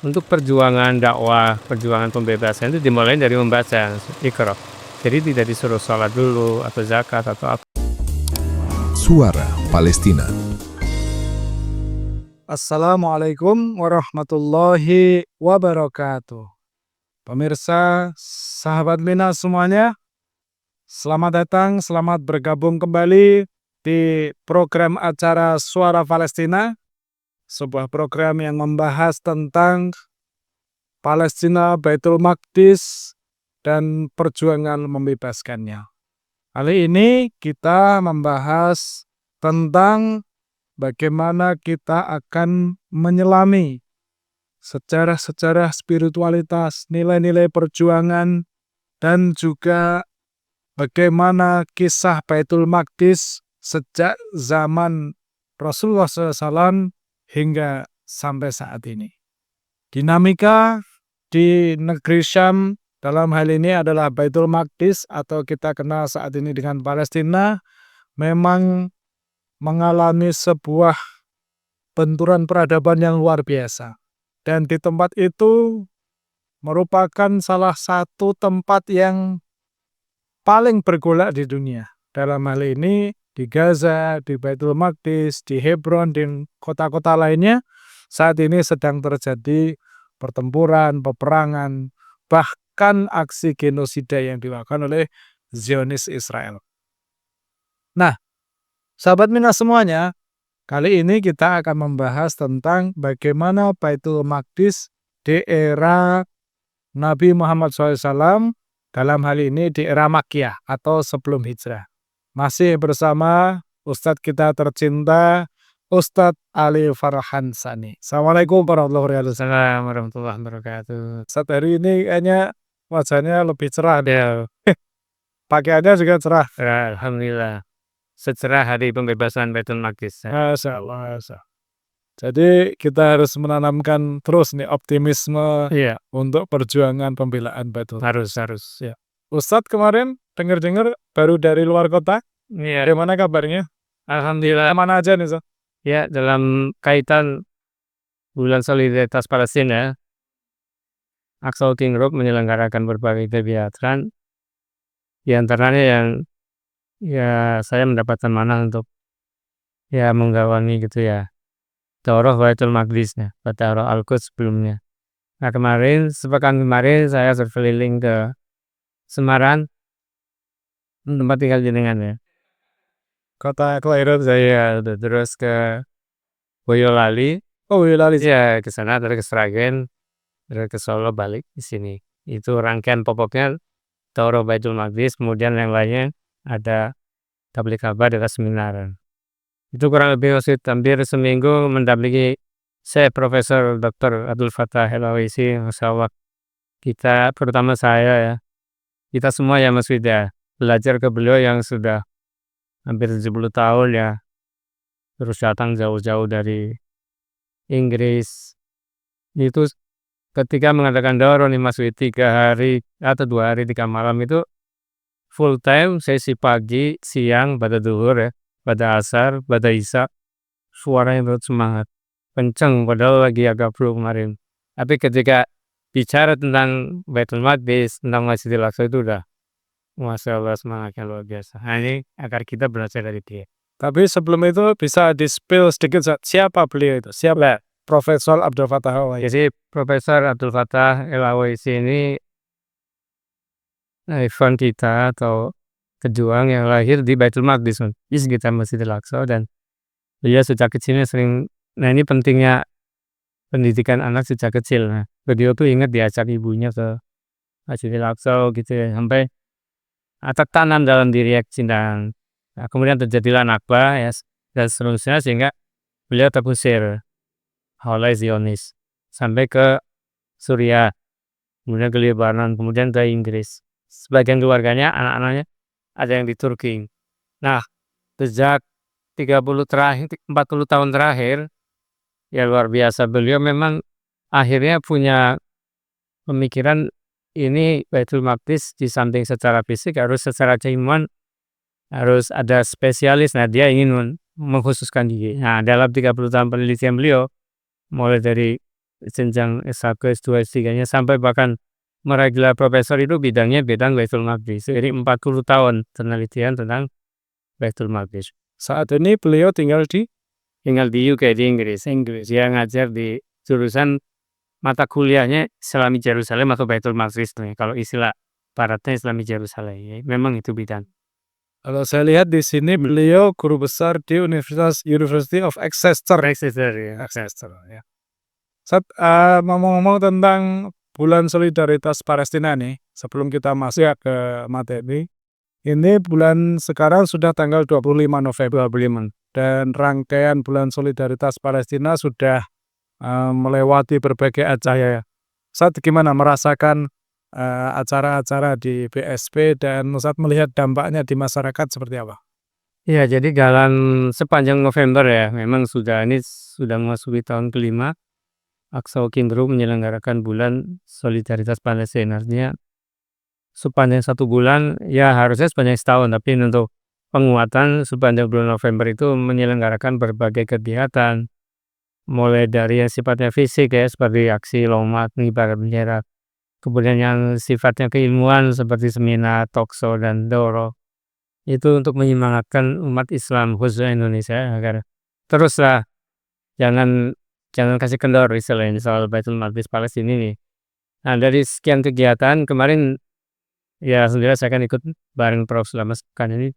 untuk perjuangan dakwah, perjuangan pembebasan itu dimulai dari membaca Iqra. Jadi tidak disuruh sholat dulu atau zakat atau apa. Suara Palestina. Assalamualaikum warahmatullahi wabarakatuh. Pemirsa, sahabat Mina semuanya, selamat datang, selamat bergabung kembali di program acara Suara Palestina, sebuah program yang membahas tentang Palestina, Baitul Maqdis, dan perjuangan membebaskannya. Kali ini kita membahas tentang bagaimana kita akan menyelami sejarah-sejarah spiritualitas, nilai-nilai perjuangan, dan juga bagaimana kisah Baitul Maqdis sejak zaman Rasulullah SAW hingga sampai saat ini. Dinamika di negeri Syam dalam hal ini adalah Baitul Maqdis atau kita kenal saat ini dengan Palestina, memang mengalami sebuah benturan peradaban yang luar biasa. Dan di tempat itu merupakan salah satu tempat yang paling bergolak di dunia. Dalam hal ini di Gaza, di Baitul Maqdis, di Hebron, dan kota-kota lainnya saat ini sedang terjadi pertempuran, peperangan, bahkan aksi genosida yang dilakukan oleh Zionis Israel. Nah, sahabat Mina semuanya, kali ini kita akan membahas tentang bagaimana Baitul Maqdis di era Nabi Muhammad SAW, dalam hal ini di era Makkiyah atau sebelum hijrah. Masih bersama Ustadz kita tercinta, Ustadz Ali Farhan Sani. Assalamualaikum warahmatullahi wabarakatuh. Assalamualaikum warahmatullahi wabarakatuh. Ustadz hari ini kayaknya wajahnya lebih cerah deh. Ya, Pakaiannya juga cerah. alhamdulillah. Secerah hari pembebasan Baitul Maqdis. Masya Allah. Jadi kita harus menanamkan terus nih optimisme Iya, untuk perjuangan pembelaan Baitul Maqdis. harus. Ya. Ustadz kemarin dengar-dengar baru dari luar kota. Iya, Bagaimana kabarnya? alhamdulillah. Mana aja nih, Ustadz? Ya, dalam kaitan Bulan Solidaritas Palestina, Aqsa Working Group menyelenggarakan berbagai kegiatan. Di antaranya yang saya mendapatkan manah untuk menggawangi gitu ya. Daurah Baitul Maqdis ya, Daurah Al-Quds sebelumnya. Nah, sepekan kemarin saya berkeliling ke Semarang, tempat tinggal jenengan ya. Kota kelahiran Saya saya. terus ke Boyolali. Oh, Boyolali. Ya, ke sana dari ke Sragen, dari ke Solo balik di sini. Itu rangkaian pokoknya Daurah Baitul Maqdis, kemudian yang lainnya ada tabligh akbar dan seminar. Itu kurang lebih hampir seminggu mendampingi saya Profesor Dr. Abdul Fattah El-Awaisi, Masya Allah. Kita, terutama saya ya, kita semua ya Mas Wida, belajar ke beliau yang sudah hampir 70 tahun ya, terus datang jauh-jauh dari Inggris. Itu ketika mengadakan daurah nih Mas Wida, 3 hari atau 2 hari 3 malam itu full time, sesi pagi, siang, pada duhur ya, pada asar, pada isya, suaranya terus semangat, kenceng, padahal lagi agak flu kemarin. Tapi ketika bicara tentang Baitul Maqdis, tentang Masjidil Aqsa itu udah Masya Allah semangatnya luar biasa. Nah, ini agar kita belajar dari dia. Tapi sebelum itu bisa di-spill sedikit, Ustadz. Siapa beliau itu? Siapa? Profesor Abdul Fattah El-Awaisi. Jadi Profesor Abdul Fattah El-Awaisi ini ikon kita atau pejuang yang lahir di Baitul Maqdis, di sekitar Masjidil Aqsa, dan dia sejak kecilnya sering, nah ini pentingnya pendidikan anak sejak kecil. Nah, beliau tuh ingat diajak ibunya ke Masjidil Aqsa gitu ya, sampai tertanam dalam diri kecintaan. Nah, kemudian terjadilah Nakba ya, dan seterusnya, sehingga beliau terusir oleh Zionis sampai ke Suriah, kemudian ke Lebanon, kemudian ke Inggris. Sebagian keluarganya, anak-anaknya ada yang di Turki. Nah, sejak 40 tahun terakhir, ya luar biasa, beliau memang akhirnya punya pemikiran ini Baitul Maqdis di samping secara fisik harus secara keimanan harus ada spesialis. Nah, dia ingin mengkhususkan diri. Nah, dalam 30 tahun penelitian beliau, mulai dari jenjang S1, S2, S3-nya sampai bahkan meraih gelar profesor itu bidang Baitul Maqdis. Jadi 40 tahun penelitian tentang Baitul Maqdis. Saat ini beliau tinggal di Tinggal di UK, di Inggris. Dia ngajar di jurusan mata kuliahnya Islami Jerusalem atau Baitul Maqdis nih. Kalau istilah baratnya Islami Jerusalem. Ya, memang itu bidang. Kalau saya lihat di sini beliau guru besar di University of Exeter. Exeter, ya. Exeter, ya. Ustadz, ngomong-ngomong tentang bulan solidaritas Palestina nih, sebelum kita masuk ke materi, ini bulan sekarang sudah tanggal 25 November. 25. Dan rangkaian bulan solidaritas Palestina sudah melewati berbagai acara. Ustadz gimana merasakan acara-acara di BSP dan Ustadz melihat dampaknya di masyarakat seperti apa? Ya, jadi sepanjang November ya, memang sudah memasuki tahun kelima. Aqsa Working Group menyelenggarakan bulan solidaritas Palestina. Artinya sepanjang 1 bulan, ya harusnya sepanjang setahun, tapi untuk penguatan sepanjang bulan November itu menyelenggarakan berbagai kegiatan, mulai dari yang sifatnya fisik ya, seperti aksi lompat, pengibaran bendera, kemudian yang sifatnya keilmuan seperti seminar, talkshow, dan daurah. Itu untuk menyemangatkan umat Islam khususnya Indonesia agar teruslah jangan kasih kendor istilahnya soal Baitul Maqdis Palestina ini. Nah, dari sekian kegiatan kemarin, ya alhamdulillah saya kan ikut bareng Prof. selama sepekan ini.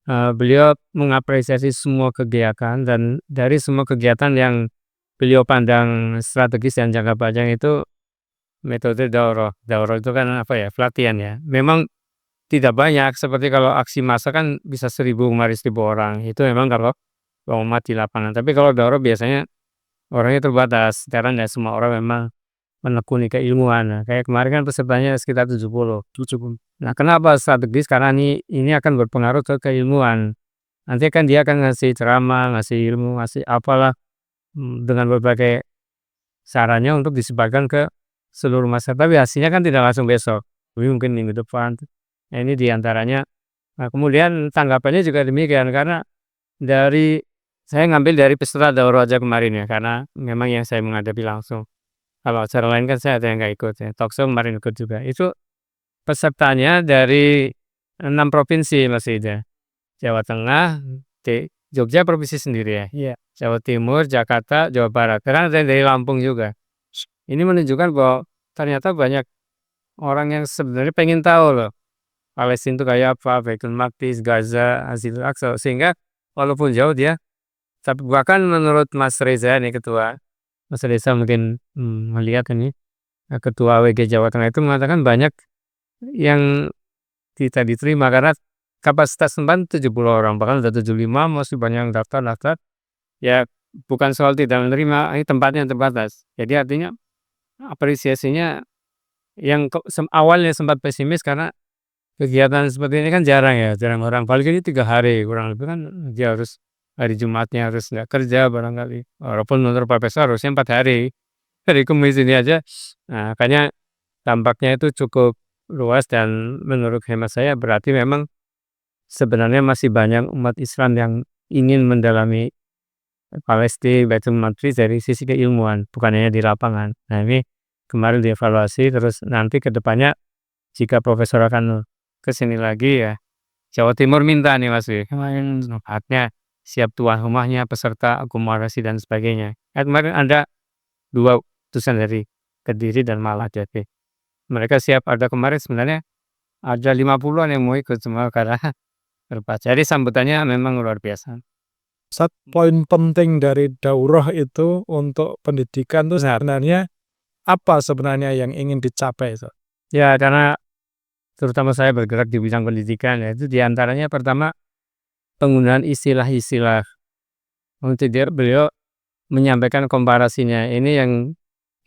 Beliau mengapresiasi semua kegiatan, dan dari semua kegiatan yang beliau pandang strategis dan jangka panjang itu metode daurah. Daurah itu kan pelatihan ya. Memang tidak banyak, seperti kalau aksi massa kan bisa 1.000 orang. Itu memang kalau umat di lapangan. Tapi kalau daurah biasanya orangnya terbatas, karena tidak semua orang memang menekuni keilmuan. Nah, kayak kemarin kan pesertanya sekitar 70. Nah, kenapa strategis? Karena ini akan berpengaruh ke keilmuan. Nanti kan dia akan ngasih ceramah, ngasih ilmu, ngasih apalah dengan berbagai sarannya untuk disebarkan ke seluruh masyarakat. Tapi hasilnya kan tidak langsung besok, mungkin minggu depan. Nah, ini diantaranya. Nah, kemudian tanggapannya juga demikian, karena saya ngambil dari peserta daurah aja kemarin ya, karena memang yang saya menghadapi langsung. Kalau acara lain kan saya ada yang nggak ikut ya. Talkshow kemarin ikut juga. Itu pesertanya dari 6 provinsi Mas Ida. Jawa Tengah, Jogja provinsi sendiri ya. Iya. Jawa Timur, Jakarta, Jawa Barat. Karena ada yang dari Lampung juga. Ini menunjukkan bahwa ternyata banyak orang yang sebenarnya pengen tahu loh, Palestina itu kayak apa, Baitul Maqdis, Gaza, Masjidil Aqsa. Sehingga walaupun jauh dia, tapi bahkan menurut Mas Reza nih, ketua Mas Reza mungkin melihat ini, ketua WG Jawa Tengah itu mengatakan banyak yang kita diterima karena kapasitas tempat 70 orang, bahkan udah 75, masih banyak yang daftar. Ya bukan soal tidak menerima, ini tempatnya terbatas. Jadi artinya apresiasinya yang awalnya sempat pesimis karena kegiatan seperti ini kan jarang orang. Paling ini 3 hari kurang lebih kan, dia harus hari Jumatnya harus nggak kerja barangkali. Walaupun menurut profesor harusnya 4 hari. Dari Kamis ini aja. Nah, makanya dampaknya itu cukup luas, dan menurut hemat saya berarti memang sebenarnya masih banyak umat Islam yang ingin mendalami Palestina, Baitul Maqdis dari sisi keilmuan, bukan hanya di lapangan. Nah, ini kemarin dievaluasi, terus nanti ke depannya jika profesor akan ke sini lagi ya, Jawa Timur minta nih Mas haknya siap tuan rumahnya, peserta akomodasi dan sebagainya. Kemarin ada 2 utusan dari Kediri dan Malang. Jadi mereka siap. Ada kemarin sebenarnya ada 50-an yang mau ikut semua karena terbaca. Jadi sambutannya memang luar biasa. Satu poin penting dari daurah itu untuk pendidikan itu sebenarnya apa sebenarnya yang ingin dicapai? Ya, karena terutama saya bergerak di bidang pendidikan, yaitu diantaranya pertama penggunaan istilah-istilah. Untuk beliau menyampaikan komparasinya, ini yang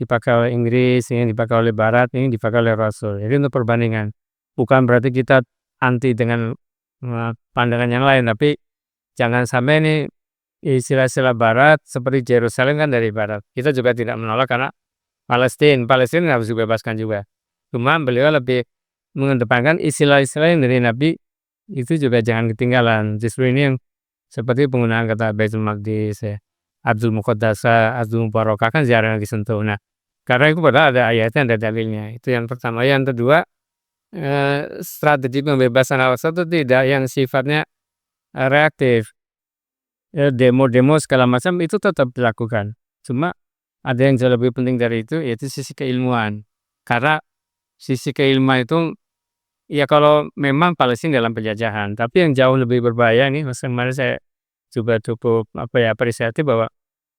dipakai oleh Inggris, ini yang dipakai oleh Barat, ini dipakai oleh Rasul. Jadi untuk perbandingan, bukan berarti kita anti dengan pandangan yang lain, tapi jangan sampai ini istilah-istilah Barat seperti Yerusalem kan dari Barat. Kita juga tidak menolak karena Palestina harus dibebaskan juga. Cuma beliau lebih mengedepankan istilah-istilah yang dari Nabi itu juga jangan ketinggalan. Justru ini yang seperti penggunaan kata Baitul Maqdis ya. Ardul Muqaddasah, Ardul Mubarakah kan jarang disentuh. Nah, karena itu padahal ada ayatnya, ada dalilnya. Itu yang pertama. Yang kedua, strategi pembebasan al-Aqsa itu tidak yang sifatnya reaktif. Demo-demo segala macam itu tetap dilakukan. Cuma ada yang jauh lebih penting dari itu, yaitu sisi keilmuan. Karena sisi keilmuan itu, ya kalau memang Palestina dalam penjajahan, tapi yang jauh lebih berbahaya nih, Mas, kemarin saya juga cukup apresiatif bahwa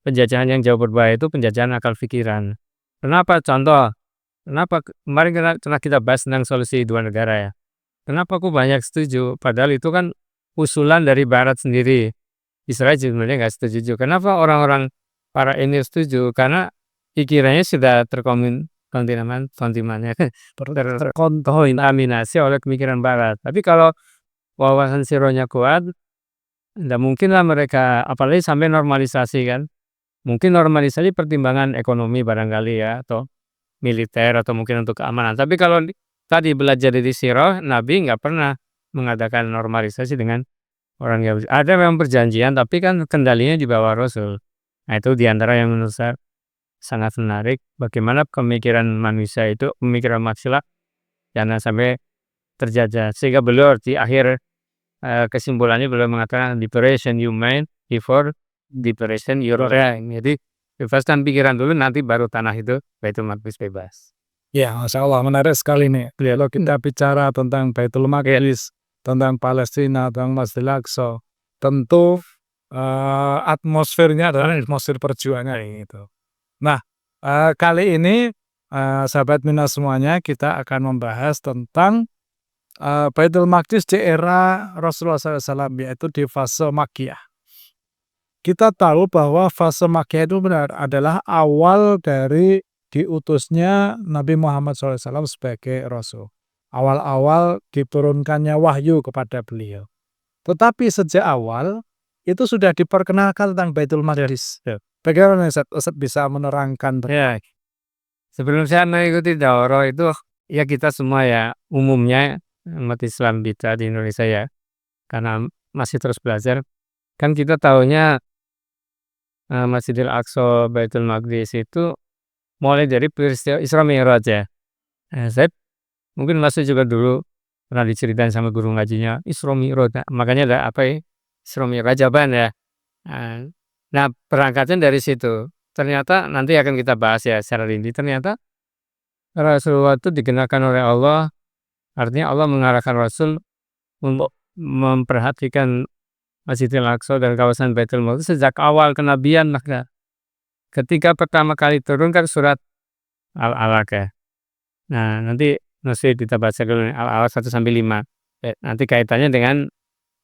penjajahan yang jauh berbahaya itu penjajahan akal pikiran. Kenapa? Contoh, kenapa kemarin karena kita bahas tentang solusi dua negara ya. Kenapa aku banyak setuju? Padahal itu kan usulan dari Barat sendiri. Israel sebenarnya nggak setuju. Kenapa orang-orang para emir setuju? Karena pikirannya sudah terkontaminasi oleh pemikiran Barat. Tapi kalau wawasan sironya kuat, tidak mungkinlah mereka, apalagi sampai normalisasi kan. Mungkin normalisasi pertimbangan ekonomi barangkali ya, atau militer, atau mungkin untuk keamanan. Tapi kalau tadi belajar dari sirah, Nabi nggak pernah mengadakan normalisasi dengan orang Yahudi. Ada memang perjanjian, tapi kan kendalinya di bawah Rasul. Nah, itu diantara yang menurut saya sangat menarik. Bagaimana pemikiran manusia itu, pemikiran manusia jangan sampai terjajah. Sehingga beliau di akhir kesimpulannya beliau mengatakan liberation you mind before liberation your mind. Jadi bebaskan pikiran dulu, nanti baru tanah itu Baitul Maqdis bebas. Ya, Masya Allah, menarik sekali nih. Kalau kita bicara tentang Baitul Maqdis, tentang Palestina, tentang Masjidil Aqsa, tentu atmosfernya adalah atmosfer perjuangan gitu. Nah, kali ini sahabat Minas semuanya, kita akan membahas tentang Baitul Maqdis di era Rasulullah SAW, yaitu di fase Makkiyah. Kita tahu bahwa fase Makkiyah itu benar adalah awal dari diutusnya Nabi Muhammad SAW sebagai Rasul. Awal-awal diturunkannya wahyu kepada beliau. Tetapi sejak awal itu sudah diperkenalkan tentang Baitul Maqdis. Bagaimana Ustaz bisa menerangkan? Ya, sebelum saya mengikuti daurah itu, ya kita semua ya umumnya umat Islam kita di Indonesia ya, karena masih terus belajar, kan kita tahunya Masjidil Aqsa, Baitul Maqdis itu mulai dari peristiwa Isra Mi'raj ya. Saya mungkin masih juga dulu pernah diceritain sama guru ngajinya Isra Mi'raj. Makanya ada apa ya? Isra Mi'raj apaan ya? Nah, berangkatnya dari situ. Ternyata nanti akan kita bahas ya secara rinci. Ternyata Rasulullah itu dikenakan oleh Allah. Artinya Allah mengarahkan Rasul untuk memperhatikan Masjidil Aqsa dan kawasan Baitul Maqdis sejak awal kenabian. Maka ketika pertama kali turun kan surat Al-Alaq ya. Nah, nanti kita baca dulu Al-Alaq 1-5. Nanti kaitannya dengan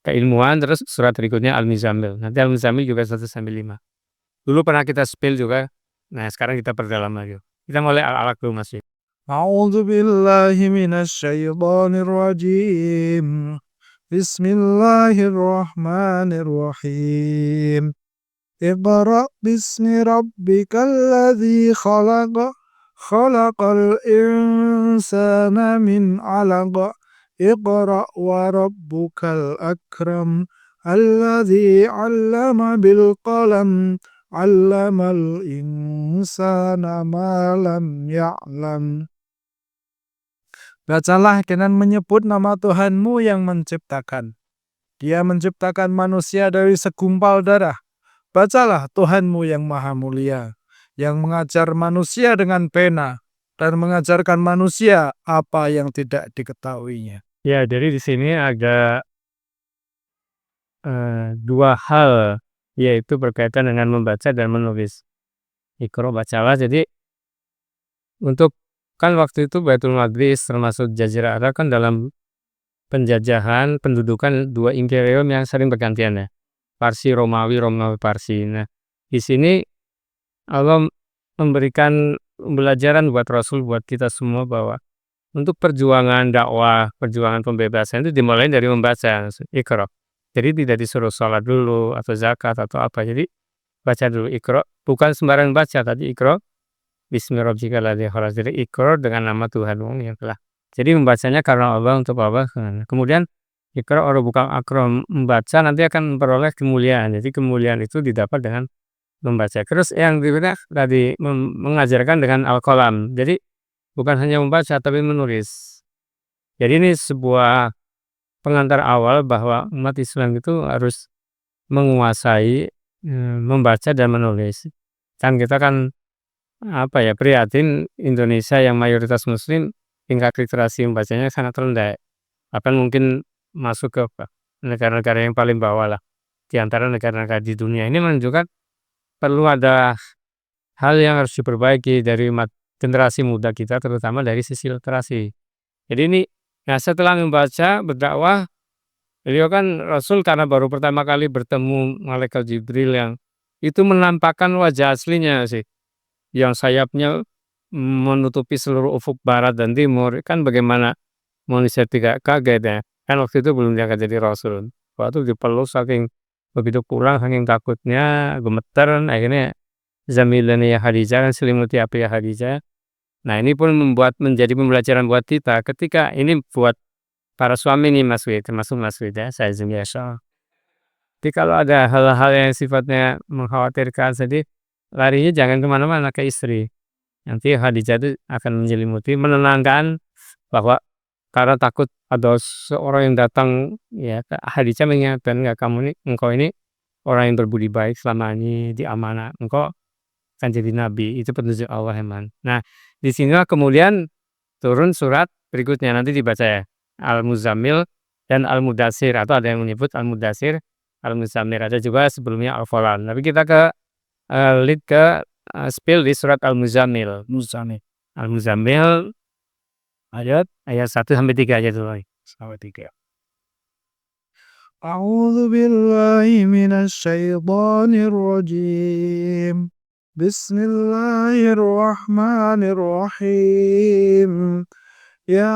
keilmuan, terus surat berikutnya Al-Muzammil. Nanti Al-Muzammil juga 1-5. Dulu pernah kita spill juga. Nah, sekarang kita perdalam lagi. Kita mulai Al-Alaq dulu Mas. A'udzu billahi minasyaitonir rajim. Bismillahirrahmanirrahim. Iqra' bismi rabbikal ladzi khalaq. Khalaqal insana min 'alaq. Iqra' wa rabbukal akram. Alladzi 'allama bil qalam. 'Allamal insana ma lam ya'lam. Bacalah dengan menyebut nama Tuhanmu yang menciptakan. Dia menciptakan manusia dari segumpal darah. Bacalah Tuhanmu yang maha mulia, yang mengajar manusia dengan pena, dan mengajarkan manusia apa yang tidak diketahuinya. Ya, jadi di sini ada dua hal, yaitu berkaitan dengan membaca dan menulis. Iqra, bacalah. Jadi untuk kan waktu itu Baitul Maqdis termasuk Jazirah Arab kan dalam penjajahan pendudukan dua imperium yang sering bergantian ya. Parsi Romawi, Romawi Parsi. Nah, di sini Allah memberikan pembelajaran buat Rasul, buat kita semua bahwa untuk perjuangan dakwah, perjuangan pembebasan itu dimulai dari membaca Iqra. Jadi tidak disuruh sholat dulu atau zakat atau apa. Jadi baca dulu Iqra, bukan sembarang baca, tadi Iqra Bismi rabbikal ladzi khalaq. Jadi Iqra dengan nama Tuhanmu yang telah. Jadi membacanya karena Allah, untuk Allah. Kemudian Iqra orang bukan akram, membaca nanti akan memperoleh kemuliaan. Jadi kemuliaan itu didapat dengan membaca. Terus yang berikutnya tadi mengajarkan dengan Al-Qalam. Jadi bukan hanya membaca tapi menulis. Jadi ini sebuah pengantar awal bahwa umat Islam itu harus menguasai membaca dan menulis. Kan kita kan prihatin Indonesia yang mayoritas muslim tingkat literasi membacanya sangat rendah. Bahkan mungkin masuk ke negara-negara yang paling bawah lah di antara negara-negara di dunia. Ini menunjukkan perlu ada hal yang harus diperbaiki dari generasi muda kita, terutama dari sisi literasi. Jadi ini, setelah membaca berdakwah, beliau kan Rasul karena baru pertama kali bertemu malaikat Jibril yang itu menampakkan wajah aslinya sih, yang sayapnya menutupi seluruh ufuk barat dan timur. Kan bagaimana manusia tidak kaget ya? Kan waktu itu belum diangkat jadi Rasul. Waktu dipeluk saking begitu pulang saking takutnya, gemeter, akhirnya Zamilan ya Khadijah kan selimuti api ya Khadijah. Nah ini pun menjadi pembelajaran buat kita ketika ini buat para suami nih Mas Wid, termasuk Mas Wid ya, saya Zumiasa. Jadi kalau ada hal-hal yang sifatnya mengkhawatirkan, jadi larinya jangan kemana-mana ke istri. Nanti Khadijah itu akan menyelimuti, menenangkan bahwa karena takut ada seorang yang datang ya Khadijah mengingatkan enggak engkau ini orang yang berbudi baik selama ini diamanah, engkau akan jadi nabi, itu petunjuk Allah emang. Nah di sinilah kemudian turun surat berikutnya nanti dibaca ya, Al-Muzammil dan Al-Mudatsir, atau ada yang menyebut Al-Mudatsir, Al-Muzammil, ada juga sebelumnya Al-Falan. Tapi kita lead ke spill di surat Al-Muzammil. Al-Muzammil ayat 1 sampai 3 aja dulu. Sampai 3. A'udzu billahi minasy syaithanir rajim. Bismillahirrahmanirrahim. Ya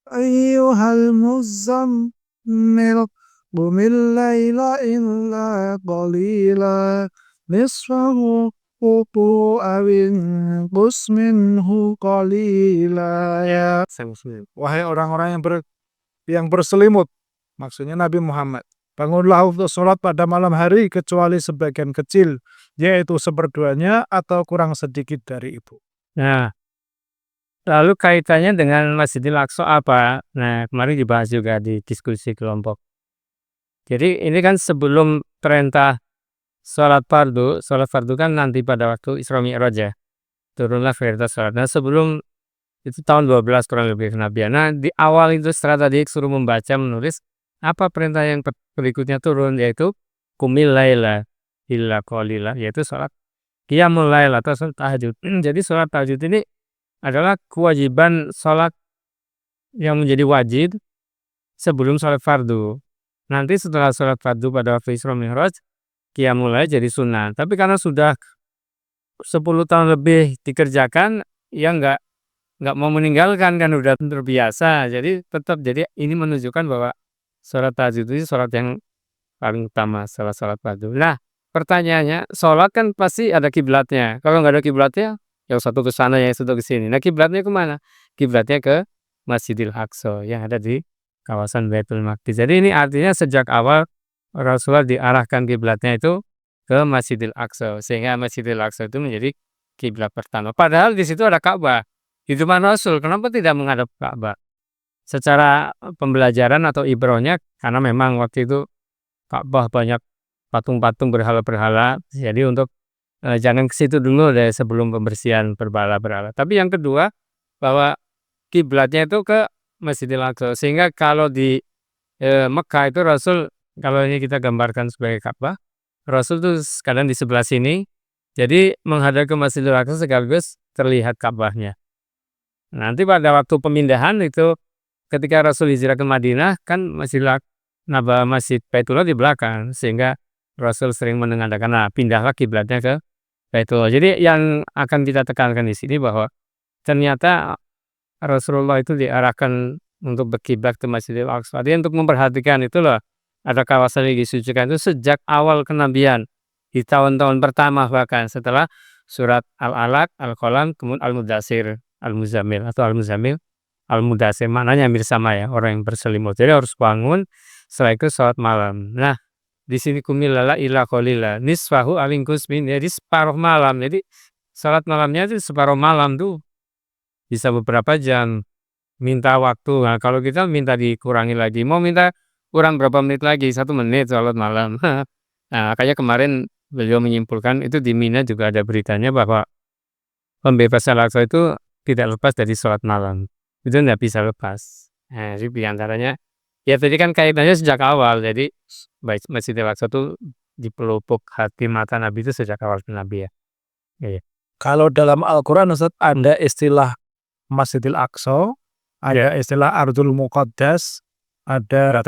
ayyuhal muzammil qumil laila illa qalila nisfahu awin qus minhu qalila ya. Wahai orang-orang yang berselimut, maksudnya Nabi Muhammad, bangunlah untuk sholat pada malam hari kecuali sebagian kecil, yaitu seperduanya atau kurang sedikit dari itu. Nah, lalu kaitannya dengan Masjidil Aqsa apa? Nah, kemarin dibahas juga di diskusi kelompok. Jadi ini kan sebelum perintah sholat fardu kan nanti pada waktu Isra Mi'raj ya, turunlah perintah sholat. Nah sebelum itu tahun 12 kurang lebih kenabian. Nah di awal itu setelah tadi suruh membaca menulis, apa perintah yang berikutnya turun, yaitu qumil laila illa qalila, yaitu sholat qiyamul lail atau sholat tahajud. Jadi sholat tahajud ini adalah kewajiban sholat yang menjadi wajib sebelum sholat fardu. Nanti setelah sholat fardu pada waktu Isra Mi'raj, qiyamul lail jadi sunnah. Tapi karena sudah 10 tahun lebih dikerjakan, ya nggak mau meninggalkan, kan udah terbiasa. Jadi tetap, jadi ini menunjukkan bahwa sholat tahajud itu sholat yang paling utama setelah sholat fardu. Nah pertanyaannya, sholat kan pasti ada kiblatnya. Kalau nggak ada kiblatnya, yang satu ke sana, yang satu ke sini. Nah kiblatnya kemana? Kiblatnya ke Masjidil Aqsa yang ada di kawasan Baitul Maqdis. Jadi ini artinya sejak awal Rasulullah diarahkan kiblatnya itu ke Masjidil Aqsa, sehingga Masjidil Aqsa itu menjadi kiblat pertama. Padahal di situ ada Ka'bah. Di zaman Rasul, kenapa tidak menghadap Ka'bah? Secara pembelajaran atau ibrahnya, karena memang waktu itu Ka'bah banyak patung-patung berhala-berhala, jadi untuk jangan ke situ dulu deh sebelum pembersihan berhala-berhala. Tapi yang kedua, bahwa kiblatnya itu ke Masjidil Aqsa, sehingga kalau di Mekah itu Rasul, kalau ini kita gambarkan sebagai Ka'bah, Rasul tuh kadang di sebelah sini, jadi menghadap ke Masjidil Aqsa sekaligus terlihat Ka'bahnya. Nanti pada waktu pemindahan itu, ketika Rasul hijrah ke Madinah, kan Masjid Baitullah di belakang, sehingga Rasul sering menengadakan, pindahlah kiblatnya ke Baitullah. Jadi yang akan kita tekankan di sini bahwa ternyata Rasulullah itu diarahkan untuk berkiblat ke Masjidil Aqsa. Jadi untuk memperhatikan itu loh, ada kawasan yang disucikan itu sejak awal kenabian, di tahun-tahun pertama bahkan setelah surat Al-Alaq, Al-Qalam, kemudian Al-Mudatsir, Al-Muzammil atau Al-Muzammil, Al-Mudatsir, maknanya hampir sama ya, orang yang berselimut. Jadi harus bangun, setelah itu sholat malam. Nah Di sini kumilala ila qalila, nisfahu awingkus min, jadi separuh malam. Jadi salat malamnya itu separuh malam tuh bisa beberapa jam. Minta waktu. Nah, kalau kita minta dikurangi lagi, mau minta kurang berapa menit lagi, 1 menit salat malam. Nah, makanya kemarin beliau menyimpulkan itu di Mina juga ada beritanya bahwa pembebasan Al-Aqsa itu tidak lepas dari sholat malam. Itu nggak bisa lepas. Nah, jadi di antaranya, ya tadi kan kaitannya sejak awal. Jadi Masjidil Aqsa itu di pelupuk hati mata Nabi itu sejak awal Nabi ya. Iya. Kalau dalam Al-Quran Ustaz ada istilah Masjidil Aqsa, ada istilah Ardul Muqaddas, ada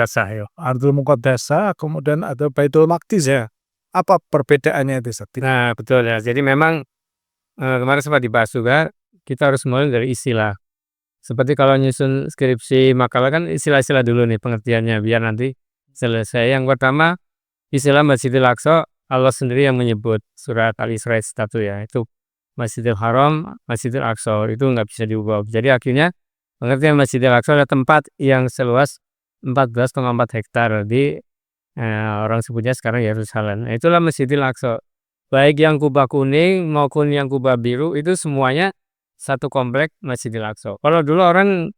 Ardul Muqaddasah, kemudian ada Baitul Maqdis ya. Apa perbedaannya itu Ustaz? Nah, betul ya. Jadi memang kemarin sempat dibahas juga, kita harus mulai dari istilah. Seperti kalau nyusun skripsi makalah kan istilah-istilah dulu nih pengertiannya biar nanti selesai. Yang pertama, istilah Masjidil Aqsa Allah sendiri yang menyebut, surat Al-Isra 1 ya. Itu Masjidil Haram, Masjidil Aqsa itu nggak bisa diubah. Jadi akhirnya pengertian Masjidil Aqsa adalah tempat yang seluas 14,4 hektar di orang sebutnya sekarang Yerusalem. Nah, itulah Masjidil Aqsa. Baik yang kubah kuning maupun yang kubah biru itu semuanya satu komplek Masjidil Aqsa. Kalau dulu orang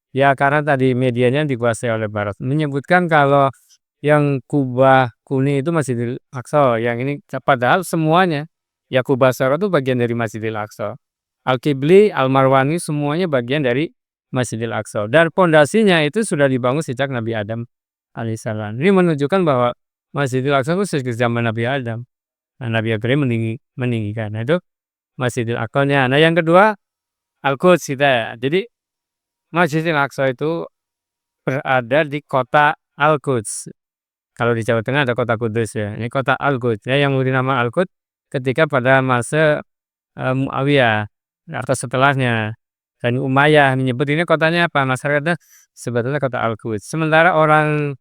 ya karena tadi medianya dikuasai oleh Barat menyebutkan kalau yang kubah kuning itu Masjidil Aqsa, yang ini padahal semuanya ya kubah Sara itu bagian dari Masjidil Aqsa. Al-Qibli, Al-Marwani semuanya bagian dari Masjidil Aqsa. Dan pondasinya itu sudah dibangun sejak Nabi Adam alaihissalam. Ini menunjukkan bahwa Masjidil Aqsa itu sejak zaman Nabi Adam. Nah, Nabi Ibrahim meninggikan. Nah, itu Masjidil Aqsa-nya. Nah, yang kedua Al-Quds kita ya. Jadi Masjidil Aqsa itu berada di kota Al-Quds. Kalau di Jawa Tengah ada kota Kudus ya. Ini kota Al-Quds ya, yang memberi nama Al-Quds ketika pada masa Muawiyah atau setelahnya. Dan Umayyah menyebut ini kotanya apa? Masyarakatnya sebetulnya kota Al-Quds. Sementara orang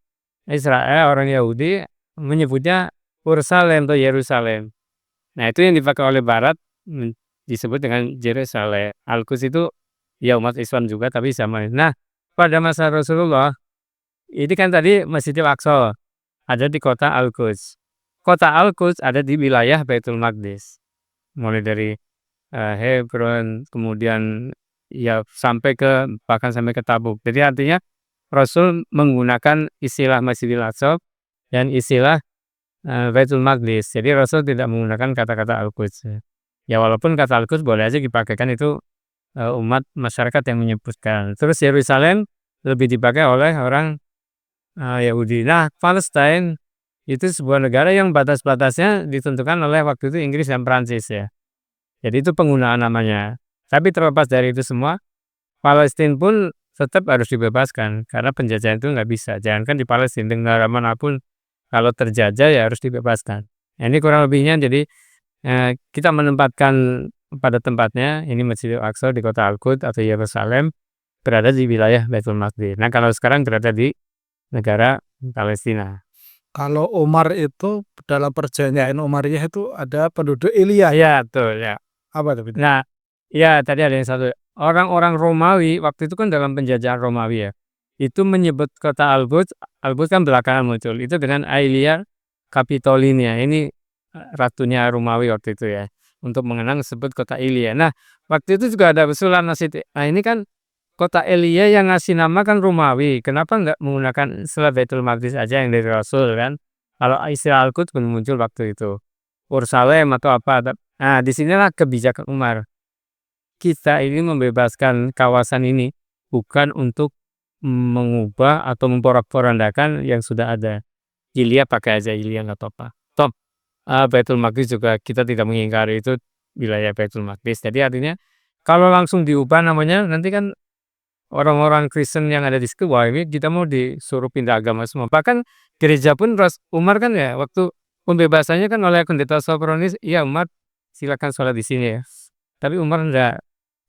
Israel, orang Yahudi menyebutnya Yerusalem atau Yerusalem. Nah, itu yang dipakai oleh Barat disebut dengan Yerusalem. Al-Quds itu ya umat Islam juga tapi sama. Nah, pada masa Rasulullah ini kan tadi Masjidil Aqsa ada di kota Al-Quds. Kota Al-Quds ada di wilayah Baitul Maqdis. Mulai dari Hebron, kemudian ya bahkan sampai ke Tabuk. Jadi artinya Rasul menggunakan istilah Masjidil Aqsa dan istilah Baitul Maqdis. Jadi Rasul tidak menggunakan kata-kata Al-Quds. Ya walaupun kata Al-Quds boleh aja dipakaikan, itu umat masyarakat yang menyebutkan. Terus Yerusalem lebih dipakai oleh orang Yahudi. Nah, Palestina itu sebuah negara yang batas-batasnya ditentukan oleh waktu itu Inggris dan Prancis ya. Jadi itu penggunaan namanya. Tapi terlepas dari itu semua, Palestina pun tetap harus dibebaskan karena penjajahan itu nggak bisa. Jangankan di Palestina, di negara manapun kalau terjajah ya harus dibebaskan. Nah, ini kurang lebihnya. Jadi kita menempatkan pada tempatnya ini Masjidil Aqsa di kota Al-Quds atau Yerusalem berada di wilayah Baitul Maqdis. Nah, kalau sekarang berada di negara Palestina. Kalau Umar itu dalam perjanjian Umayyah itu ada penduduk Ilya. Ya, betul ya. Apa itu? Nah, ya tadi ada yang satu. Orang-orang Romawi waktu itu kan dalam penjajahan Romawi ya. Itu menyebut kota Al-Quds kan belakangan muncul. Itu dengan Aelia Capitolinia. Ini ratunya Romawi waktu itu ya. Untuk mengenang sebut kota Ilya. Nah, waktu itu juga ada usulan nasib. Nah, ini kan kota Elia yang ngasih nama kan Romawi. Kenapa nggak menggunakan istilah Baitul Maqdis aja yang dari Rasul kan? Kalau istilah Al-Quds pun muncul waktu itu. Yerusalem atau apa. Nah, disinilah kebijakan Umar. Kita ini membebaskan kawasan ini bukan untuk mengubah atau memporak-porandakan yang sudah ada. Ilya pakai aja Ilya nggak apa-apa. Top. Baitul Maqdis juga kita tidak mengingkari itu wilayah Baitul Maqdis. Jadi artinya kalau langsung diubah namanya nanti kan orang-orang Kristen yang ada di situ, wah ini kita mau disuruh pindah agama semua. Bahkan gereja pun Umar kan ya, waktu pembebasannya kan oleh pendeta Sophronis, iya Umar silakan sholat di sini ya. Tapi Umar enggak,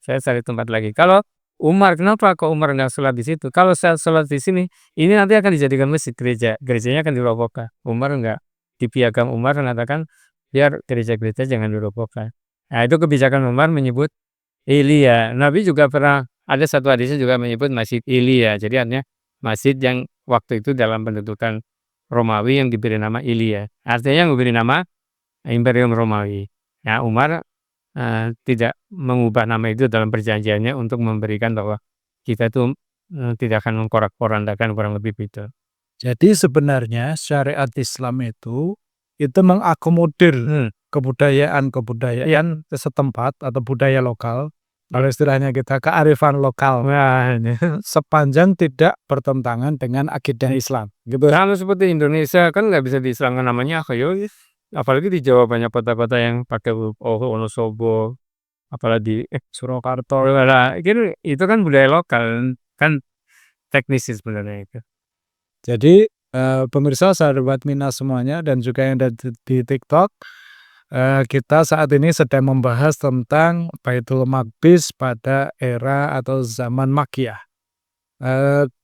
saya cari tempat lagi. Kalau Umar, kenapa kok Umar enggak sholat di situ? Kalau saya sholat di sini, ini nanti akan dijadikan masjid gereja. Gerejanya akan dirobohkan. Umar enggak. Di piagam Umar mengatakan biar gereja-gereja jangan dirobohkan. Nah, itu kebijakan Umar menyebut Ilya. Nabi juga pernah ada satu hadisnya juga menyebut Masjid Ilya. Jadi artinya masjid yang waktu itu dalam pendudukan Romawi yang diberi nama Ilia. Artinya yang diberi nama Imperium Romawi. Nah, Umar tidak mengubah nama itu dalam perjanjiannya untuk memberikan bahwa kita itu tidak akan mengporak-porandakan, kurang lebih itu. Jadi sebenarnya syariat Islam itu mengakomodir kebudayaan setempat atau budaya lokal, kalau istilahnya kita kearifan lokal, Wah, ini. sepanjang tidak bertentangan dengan akidah Islam. Gitu. Sama seperti Indonesia kan nggak bisa diistilahkan namanya akhiris. Apalagi di Jawa banyak kota-kota yang pakai huruf O, Wonosobo, apalagi Surakarta. Nah, itu kan budaya lokal, kan teknis sih sebenarnya itu. Jadi pemirsa sahabat Mina semuanya dan juga yang ada di TikTok, kita saat ini sedang membahas tentang Baitul Maqdis pada era atau zaman Makkiyah.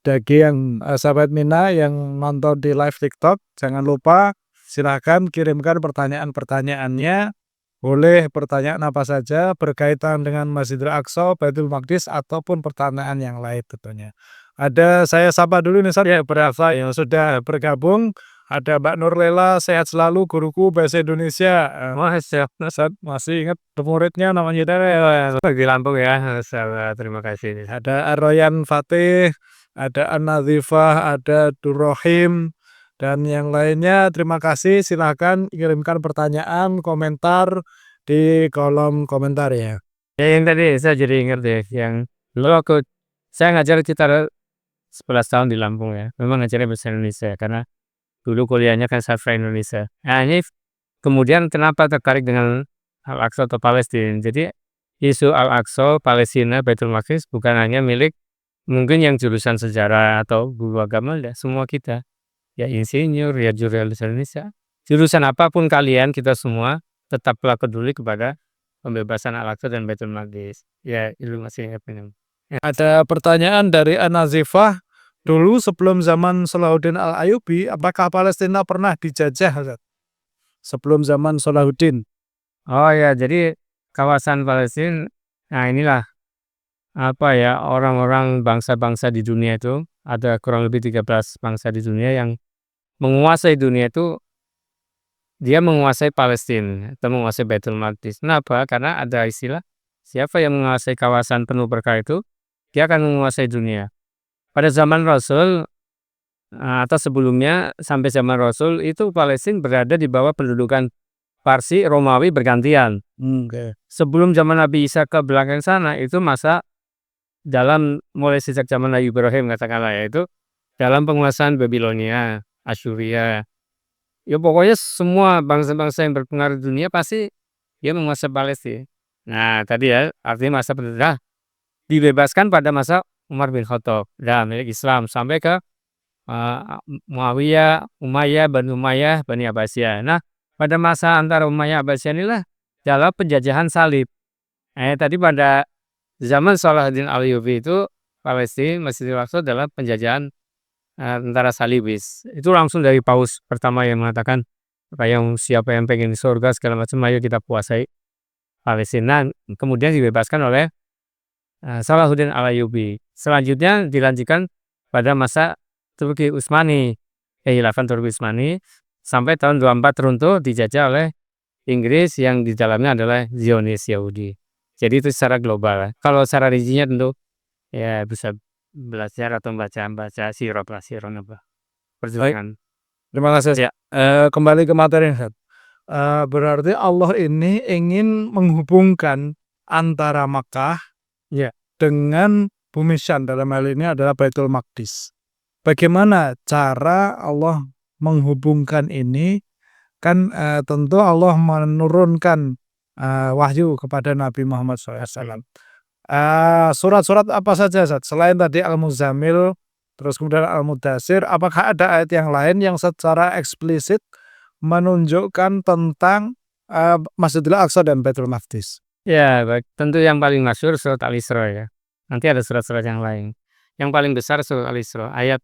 Bagi yang sahabat Mina yang nonton di live TikTok, jangan lupa silahkan kirimkan pertanyaan-pertanyaannya. Boleh pertanyaan apa saja berkaitan dengan Masjidil Aqsa, Baitul Maqdis, ataupun pertanyaan yang lain tentunya. Saya sapa dulu nih Ustaz ya, berasa yang sudah bergabung. Ada Mbak Nurlela, sehat selalu, guruku bahasa Indonesia. Masya Ustaz masih ingat muridnya namanya di Lampung ya, terima kasih. ada Arroyan Fatih, ada An-Nazifah, ada Durrohim, dan yang lainnya. Terima kasih, silahkan kirimkan pertanyaan, komentar di kolom komentar ya. Ya yang tadi saya jadi ingat deh, yang dulu saya ngajar sekitar 11 tahun di Lampung ya. Memang ngajarnya bahasa Indonesia karena dulu kuliahnya kan sastra Indonesia. Nah ini kemudian kenapa tertarik dengan Al-Aqsa atau Palestina? Jadi isu Al-Aqsa, Palestina, Baitul Maqdis bukan hanya milik mungkin yang jurusan sejarah atau guru agama, ya semua kita. Ya insinyur, ya jurnalis Indonesia. Jurusan apapun kalian, kita semua tetaplah peduli kepada pembebasan Al-Aqsa dan Baitul Maqdis. Ya itu masih happening. Ada pertanyaan dari An-Nazifah. Dulu sebelum zaman Salahuddin Al-Ayyubi, apakah Palestina pernah dijajah, Ustaz? Sebelum zaman Salahuddin. Oh ya, jadi kawasan Palestina, nah inilah apa ya, orang-orang bangsa-bangsa di dunia itu, ada kurang lebih 13 bangsa di dunia yang menguasai dunia itu, dia menguasai Palestina atau menguasai Baitul Maqdis. Kenapa? Karena ada istilah, siapa yang menguasai kawasan penuh berkah itu, dia akan menguasai dunia. Pada zaman Rasul atau sebelumnya sampai zaman Rasul itu Palestina berada di bawah pendudukan Parsi, Romawi bergantian. Sebelum zaman Nabi Isa ke belakang sana itu masa mulai sejak zaman Nabi Ibrahim katakanlah ya, itu dalam penguasaan Babilonia, Asyuria. Ya pokoknya semua bangsa-bangsa yang berpengaruh di dunia pasti dia menguasai Palestina. Nah tadi ya artinya masa pendudukan dibebaskan pada masa Umar bin Khattab dan milik Islam sampai ke Muawiyah, Umayyah, Bani Umayyah, Bani Abbasiyah. Nah pada masa antara Umayyah Abbasiyah inilah dalam penjajahan salib. Tadi pada zaman Salahuddin Ayyubi itu Palestina, Masjidil Aqsa dalam penjajahan tentara salibis. Itu langsung dari Paus pertama yang mengatakan siapa yang pengen di surga segala macam, ayo kita puasai Palestina. Kemudian dibebaskan oleh Salahuddin Ayyubi. Selanjutnya dilanjutkan pada masa Turki Utsmani, khilafah Turki Utsmani sampai tahun 24 runtuh dijajah oleh Inggris yang di dalamnya adalah Zionis Yahudi. Jadi itu secara global. Kalau secara rincinya tentu ya bisa belajar atau baca sirah apa perjuangan. Terima kasih. Ya. Kembali ke materi. Berarti Allah ini ingin menghubungkan antara Makkah Ya. dengan bumi Syam, dalam hal ini adalah Baitul Maqdis. Bagaimana cara Allah menghubungkan ini? Kan tentu Allah menurunkan wahyu kepada Nabi Muhammad SAW. Surat-surat apa saja, Ustaz? Selain tadi Al-Muzammil, terus kemudian Al-Mudaththir, apakah ada ayat yang lain yang secara eksplisit menunjukkan tentang Masjidil Aqsa dan Baitul Maqdis? Ya, baik. Tentu yang paling masyhur surat Al-Isra ya. Nanti ada surat-surat yang lain. Yang paling besar surat Al-Isra. Ayat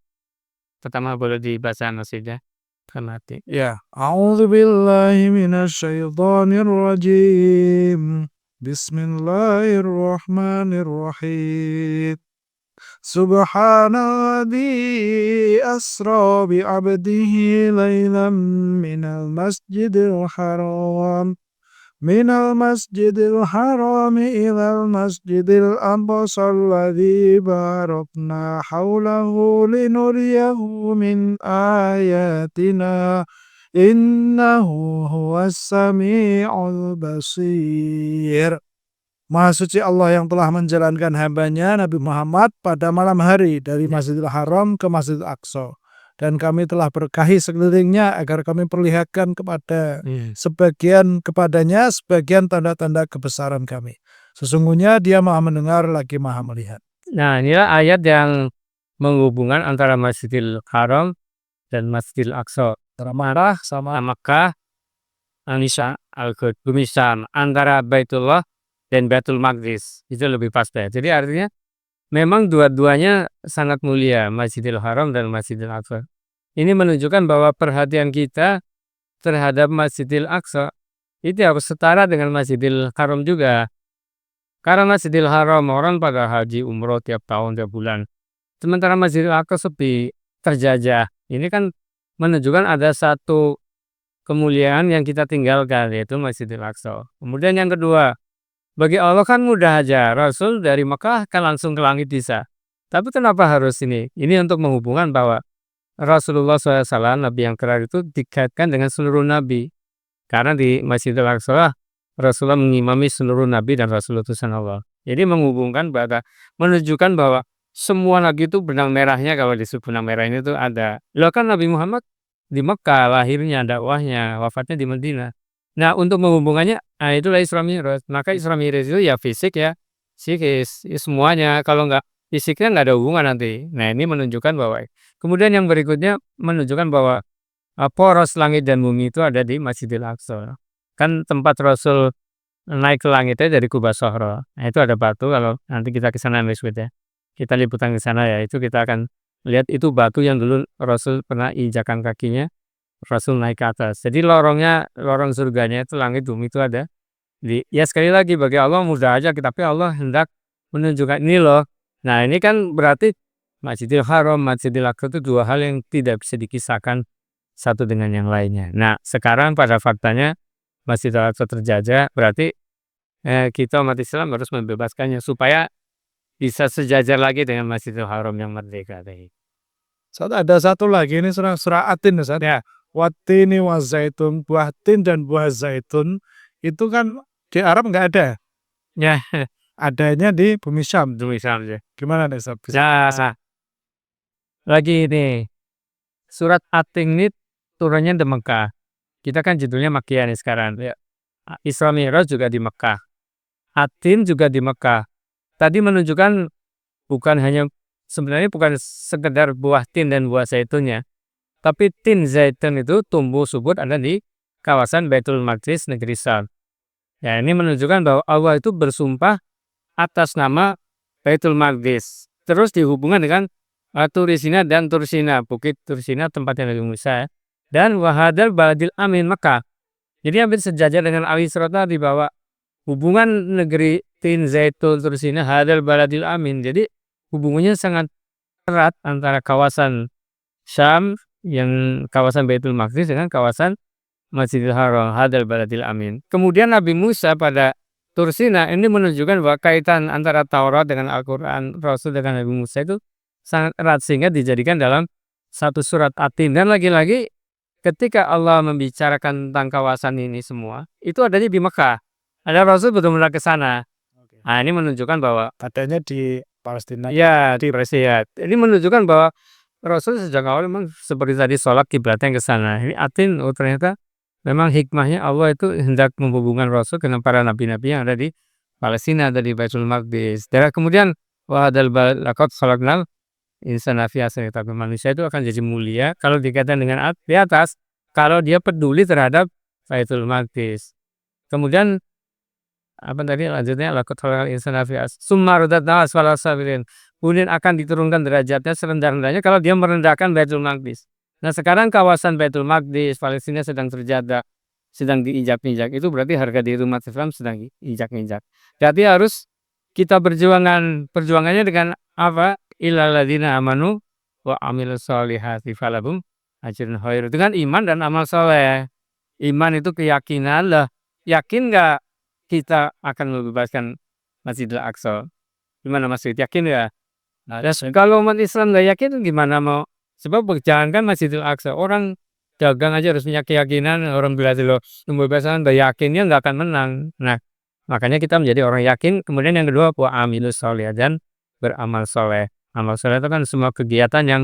pertama boleh dibaca Nasidah. Kanati. Ya, a'udzubillahi minasyaitonirrajim. Bismillahirrahmanirrahim. Subhanalladzi asra bi 'abdihi lailam minal masjidil haram ilal masjidil aqsa alladzi barakna haulahu linuriyahu min ayatina innahu huwas sami'ul basir. Maha suci Allah yang telah menjalankan hambanya Nabi Muhammad pada malam hari dari Masjidil Haram ke Masjidil Aqsa. Dan kami telah berkahi sekelilingnya agar kami perlihatkan kepadanya sebagian tanda-tanda kebesaran kami. Sesungguhnya dia maha mendengar lagi maha melihat. Nah, inilah ayat yang menghubungkan antara Masjidil Haram dan Masjidil Aqsa. Antara Makkah sama Makkah, Al-Qudus, antara Baitullah dan Baitul Maqdis. Itu lebih pas ya. Jadi artinya memang dua-duanya sangat mulia, Masjidil Haram dan Masjidil Aqsa. Ini menunjukkan bahwa perhatian kita terhadap Masjidil Aqsa itu harus setara dengan Masjidil Haram juga. Karena Masjidil Haram orang pada haji umroh tiap tahun, tiap bulan. Sementara Masjidil Aqsa sepi, terjajah. Ini kan menunjukkan ada satu kemuliaan yang kita tinggalkan, yaitu Masjidil Aqsa. Kemudian yang kedua, bagi Allah kan mudah aja, Rasul dari Mekah kan langsung ke langit bisa. Tapi kenapa harus ini? Ini untuk menghubungkan bahwa Rasulullah SAW, Nabi yang terakhir itu dikaitkan dengan seluruh Nabi. Karena di Masjidil Aqsa, Rasulullah mengimami seluruh Nabi dan Rasul utusan Allah. Jadi menghubungkan, menunjukkan bahwa semua Nabi itu benang merahnya, kalau disebut benang merah ini tuh ada. Loh kan Nabi Muhammad di Mekah, lahirnya, dakwahnya, wafatnya di Madinah. Nah, untuk menghubungannya, itulah Isra Mi'raj. Maka Isra Mi'raj itu ya fisik ya, psikis, ya semuanya. Kalau nggak fisiknya nggak ada hubungan nanti. Nah, ini menunjukkan bahwa. Kemudian yang berikutnya menunjukkan bahwa poros langit dan bumi itu ada di Masjidil Aqsa. Kan tempat Rasul naik ke langitnya dari Quba Sohro. Nah, itu ada batu, kalau nanti kita ke sana ya. Kita liputan ke sana ya, itu kita akan lihat itu batu yang dulu Rasul pernah injakan kakinya. Rasul naik ke atas. Jadi lorong surganya itu langit bumi itu ada. Ya sekali lagi bagi Allah mudah aja, tapi Allah hendak menunjukkan ini loh. Nah, ini kan berarti Masjidil Haram, Masjidil Aqsa itu dua hal yang tidak bisa dikisahkan satu dengan yang lainnya. Nah, sekarang pada faktanya Masjidil Aqsa terjajah, berarti kita umat Islam harus membebaskannya supaya bisa sejajar lagi dengan Masjidil Haram yang merdeka tadi. Ada satu lagi ini surah Atin Ustaz. Ya. Wattini wa zaitun, buah tin dan buah zaitun itu kan di Arab nggak ada. Ya, Adanya di bumi Syam. misalnya. Gimana nih Ustaz? Nah, lagi ini surat Atin ini turunnya di Mekah. Kita kan judulnya Makkiyah nih sekarang. Ya. Isra Mi'raj juga di Mekah. Atin juga di Mekah. Tadi menunjukkan sebenarnya bukan sekedar buah tin dan buah zaitunnya. Tapi tin zaitun itu tumbuh subur ada di kawasan Baitul Maqdis, negeri Syam. Ya, ini menunjukkan bahwa Allah itu bersumpah atas nama Baitul Maqdis. Terus dihubungkan dengan Turisina dan Tursina, bukit Tursina tempatnya Nabi Musa. Dan wahadal baladil amin Mekah. Jadi hampir sejajar dengan Al-Isra tadi, bahwa hubungan negeri tin zaitun Tursina hadal baladil amin. Jadi hubungannya sangat erat antara kawasan Syam yang kawasan Baitul Maqdis dengan kawasan Masjidil Haram, hadal baladil amin. Kemudian Nabi Musa pada Tursina ini menunjukkan bahwa kaitan antara Taurat dengan Al-Quran, Rasul dengan Nabi Musa itu sangat erat sehingga dijadikan dalam satu surat Atin. Dan lagi-lagi ketika Allah membicarakan tentang kawasan ini semua, itu adanya di Mekah. Ada Rasul betul-betul ke sana. Nah, ini menunjukkan bahwa Adanya di Palestina. ya di Palestina. Ini menunjukkan bahwa Rasul sejak awal memang seperti tadi sholat kiblatnya ke sana. Ini Atin, ternyata memang hikmahnya Allah itu hendak menghubungkan Rasul dengan para nabi-nabi yang ada di Palestina, ada di Baitul Maqdis. Dan kemudian wahadal balaqat khalaqnal insana fi ahsani taqwim. Manusia itu akan jadi mulia kalau dikaitkan dengan di atas, kalau dia peduli terhadap Baitul Maqdis. Kemudian apa tadi lanjutnya, laqad khalaqnal insana fi ahsani summa radadnahu asfala safilin. Kemudian akan diturunkan derajatnya serendah-rendahnya kalau dia merendahkan Baitul Maqdis. Nah, sekarang kawasan Baitul Maqdis Palestina sedang terjajah, sedang diinjak-injak. Itu berarti harga diri umat Islam sedang diinjak-injak. Jadi harus kita perjuangannya dengan apa? illal ladzina amanu wa amilus solihati falahum ajrun ghairun. Dengan iman dan amal soleh. Iman itu keyakinan lah. Yakin nggak kita akan membebaskan Masjidil Aqsa? Gimana Mas Wid, yakin ya? Nah, kalau umat Islam nggak yakin gimana mau? Sebab jangankan Masjidil Aqsa, orang dagang aja harus punya keyakinan. Orang bilang loh, pembebasan nggak yakinnya nggak akan menang. Nah, makanya kita menjadi orang yakin. Kemudian yang kedua, wa amilus soleh, dan beramal soleh. Amal soleh itu kan semua kegiatan yang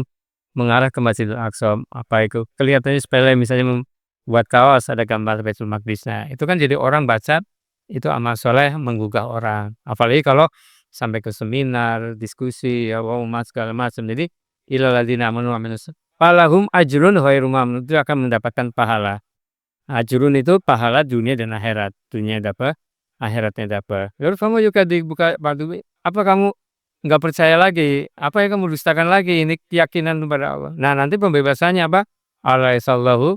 mengarah ke Masjidil Aqsa. Apa itu? Kelihatannya sepele, misalnya buat kaos ada gambar Baitul Maqdis. Nah, itu kan jadi orang baca itu amal soleh menggugah orang. Apalagi kalau sampai ke seminar, diskusi, ya mas segala macam. Jadi illal ladzina amanu wa amilus falahum ajrun ghairu mamnun, itu akan mendapatkan pahala. Ajrun itu pahala dunia dan akhirat. Dunia dapat, akhiratnya dapat. Lalu kamu juga dibuka batu, apa kamu nggak percaya lagi? Apa yang kamu dustakan lagi? Ini keyakinan kepada Allah. Nah, nanti pembebasannya apa? Alaihissallahu.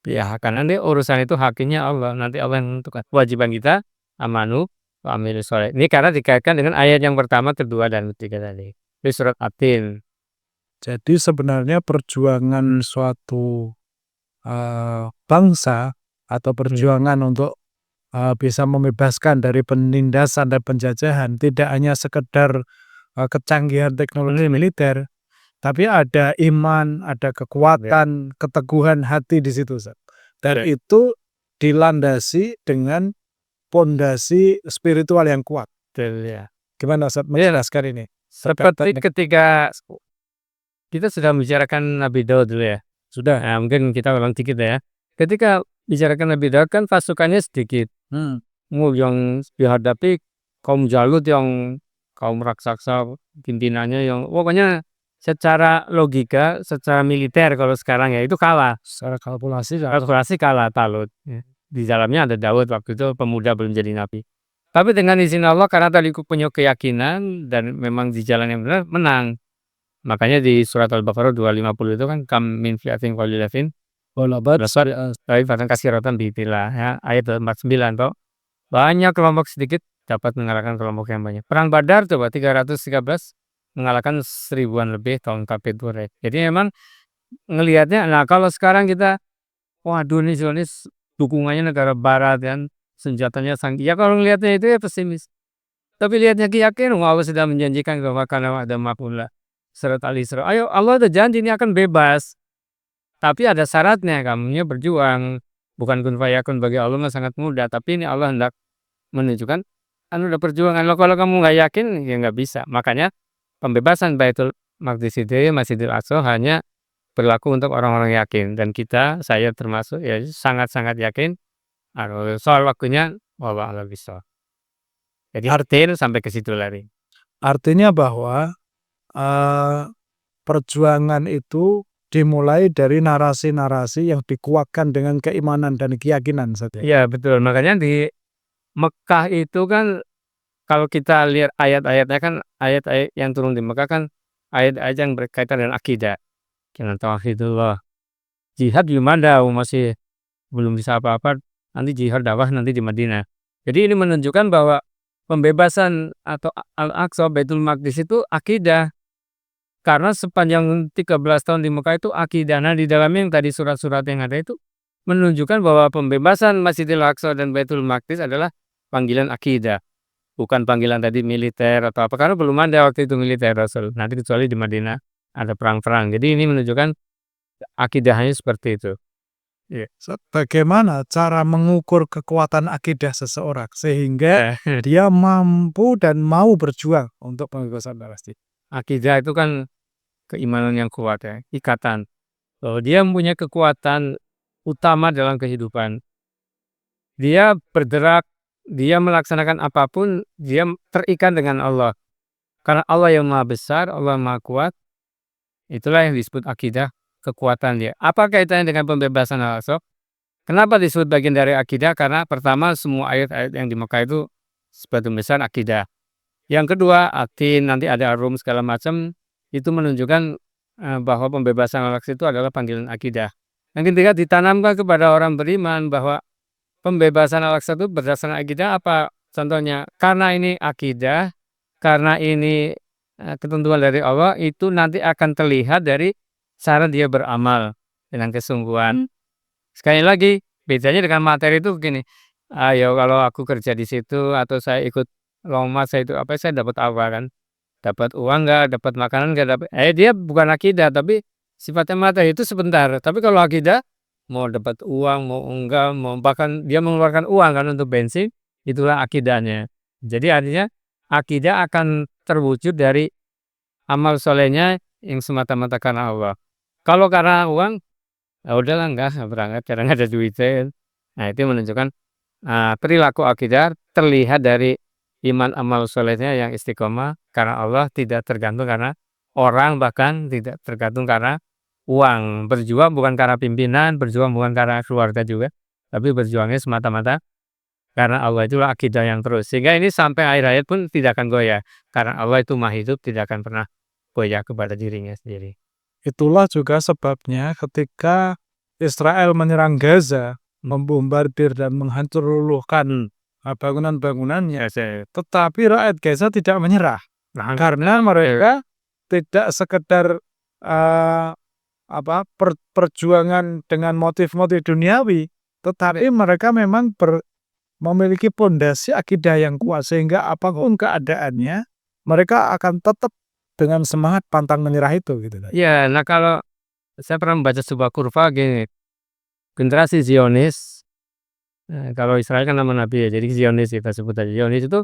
Ya, karena nanti urusan itu hakimnya Allah. Nanti Allah yang menentukan. Kewajiban kita amanu wa amilus soleh. Ini karena dikaitkan dengan ayat yang pertama, kedua, dan ketiga tadi. Di surat At-Tin. Jadi sebenarnya perjuangan suatu bangsa atau perjuangan untuk bisa membebaskan dari penindasan dan penjajahan tidak hanya sekedar kecanggihan teknologi militer, tapi ada iman, ada kekuatan, keteguhan hati di situ, Ustaz. Dan itu dilandasi dengan pondasi spiritual yang kuat. Betul ya. Gimana Ustaz menjelaskan ini? Seperti ketika kita sudah membicarakan Nabi Daud dulu ya. Sudah. Nah, mungkin kita ulang dikit ya. Ketika bicarakan Nabi Daud kan pasukannya sedikit. Yang dihadapi kaum Jalut, yang kaum raksasa, pimpinannya yang pokoknya secara logika, secara militer kalau sekarang ya itu kalah. Secara kalkulasi Kalah Talut. Di dalamnya ada Daud, waktu itu pemuda belum jadi nabi. Tapi dengan izin Allah, karena tadi punya keyakinan dan memang di jalan yang benar, menang. Makanya di surat Al-Baqarah 250 itu kan kam min fi'atin qalilatin walabat taifatan katsiratan bi'idznillah ya, ayat 49 toh. Banyak kelompok sedikit dapat mengalahkan kelompok yang banyak. Perang Badar coba 313 mengalahkan 1000-an lebih tahun Quraish. Jadi memang ngelihatnya, nah kalau sekarang kita waduh ini Zionis dukungannya negara barat dan senjatanya ya kalau ngelihatnya itu ya pesimis. Tapi lihatnya keyakinan, Allah sudah menjanjikan bahwa kana ada maqula. Surat Al-Isra. Ayo, Allah udah janji ini akan bebas. Tapi ada syaratnya, kamunya berjuang. Bukan kun fayakun, bagi Allah mah sangat mudah. Tapi ini Allah hendak menunjukkan udah perjuangan. Kalau kamu nggak yakin ya nggak bisa. Makanya pembebasan Baitul Maqdis itu, Masjidil Aqsa, hanya berlaku untuk orang-orang yakin. Dan saya termasuk ya sangat-sangat yakin. Soal waktunya wallahu a'lam bishawab. Jadi artinya sampai ke situ lari. Artinya bahwa perjuangan itu dimulai dari narasi-narasi yang dikuatkan dengan keimanan dan keyakinan saja. Iya betul, makanya di Mekah itu kan kalau kita lihat ayat-ayatnya kan ayat-ayat yang turun di Mekah kan ayat-ayat yang berkaitan dengan akidah. Dengan tauhidullah. Jihad belum ada, masih belum bisa apa-apa. Nanti jihad dakwah nanti di Madinah. Jadi ini menunjukkan bahwa pembebasan atau Al-Aqsa Baitul Maqdis itu akidah. Karena sepanjang 13 tahun di Mekah itu akidah. Nah, di dalamnya yang tadi surat-surat yang ada itu menunjukkan bahwa pembebasan Masjidil Aqsa dan Baitul Maqdis adalah panggilan akidah. Bukan panggilan tadi militer atau apa. Karena belum ada waktu itu militer Rasul. Nanti kecuali di Madinah ada perang-perang. Jadi ini menunjukkan akidahnya seperti itu. Bagaimana cara mengukur kekuatan akidah seseorang sehingga dia mampu dan mau berjuang untuk pembebasan Palestina? Akidah itu kan keimanan yang kuat ya, ikatan. Bahwa dia mempunyai kekuatan utama dalam kehidupan. Dia bergerak, dia melaksanakan apapun, dia terikat dengan Allah. Karena Allah yang maha besar, Allah maha kuat. Itulah yang disebut akidah, kekuatan dia. Apa kaitannya dengan pembebasan Al-Aqsa? Kenapa disebut bagian dari akidah? Karena pertama semua ayat-ayat yang di Mekah itu sebagian besar akidah. Yang kedua, At-Tin, nanti ada Ar-Rum segala macam, itu menunjukkan bahwa pembebasan Al-Aqsa itu adalah panggilan akidah. Yang ketiga, ditanamkan kepada orang beriman bahwa pembebasan Al-Aqsa itu berdasarkan akidah apa? Contohnya, karena ini akidah, karena ini ketentuan dari Allah itu nanti akan terlihat dari cara dia beramal dengan kesungguhan. Sekali lagi, bedanya dengan materi itu begini, ya kalau aku kerja di situ atau saya ikut lomba, saya itu apa, saya dapat apa kan? Dapat uang nggak, dapat makanan nggak, dapat dia bukan akidah, tapi sifatnya materi itu sebentar. Tapi kalau akidah, mau dapat uang, mau enggak, mau bahkan dia mengeluarkan uang kan untuk bensin, itulah akidahnya. Jadi artinya akidah akan terwujud dari amal solehnya yang semata-mata karena Allah. Kalau karena uang, ya udahlah enggak berangkat karena nggak ada duitnya. Nah itu menunjukkan perilaku akidah terlihat dari iman amal solehnya yang istiqomah karena Allah, tidak tergantung karena orang, bahkan tidak tergantung karena uang. Berjuang bukan karena pimpinan, berjuang bukan karena keluarga juga, tapi berjuangnya semata-mata karena Allah. Itulah akidah yang terus. Sehingga ini sampai akhir hayat pun tidak akan goyah. Karena Allah itu maha hidup, tidak akan pernah goyah kepada dirinya sendiri. Itulah juga sebabnya ketika Israel menyerang Gaza, membombardir dan menghancurkan bangunan-bangunannya, tetapi rakyat Gaza tidak menyerah. Karena mereka tidak sekedar perjuangan dengan motif-motif duniawi, tetapi mereka memang memiliki pondasi akidah yang kuat, sehingga apapun keadaannya mereka akan tetap dengan semangat pantang menyerah itu gitu. Ya, nah kalau saya pernah membaca sebuah kurva gini, generasi Zionis, kalau Israel kan nama Nabi ya, jadi Zionis kita sebut aja. Zionis itu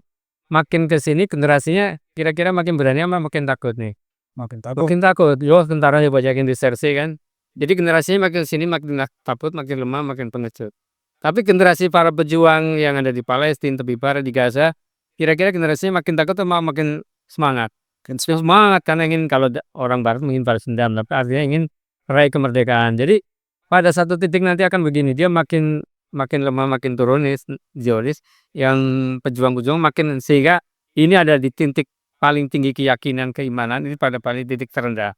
makin ke sini generasinya kira-kira makin berani apa makin takut nih? Makin takut. Yo, tentaranya banyakin disersi kan. Jadi generasinya makin sini makin takut, makin lemah, makin pengecut. Tapi generasi para pejuang yang ada di Palestina, tepi barat, di Gaza, kira-kira generasinya makin takut atau makin semangat? Semangat karena ingin, kalau orang barat mungkin balas dendam, tapi artinya ingin meraih kemerdekaan. Jadi pada satu titik nanti akan begini, dia makin lemah, makin turun nih Zionis, yang pejuang-pejuang makin, sehingga ini ada di titik paling tinggi keyakinan, keimanan ini pada paling titik terendah.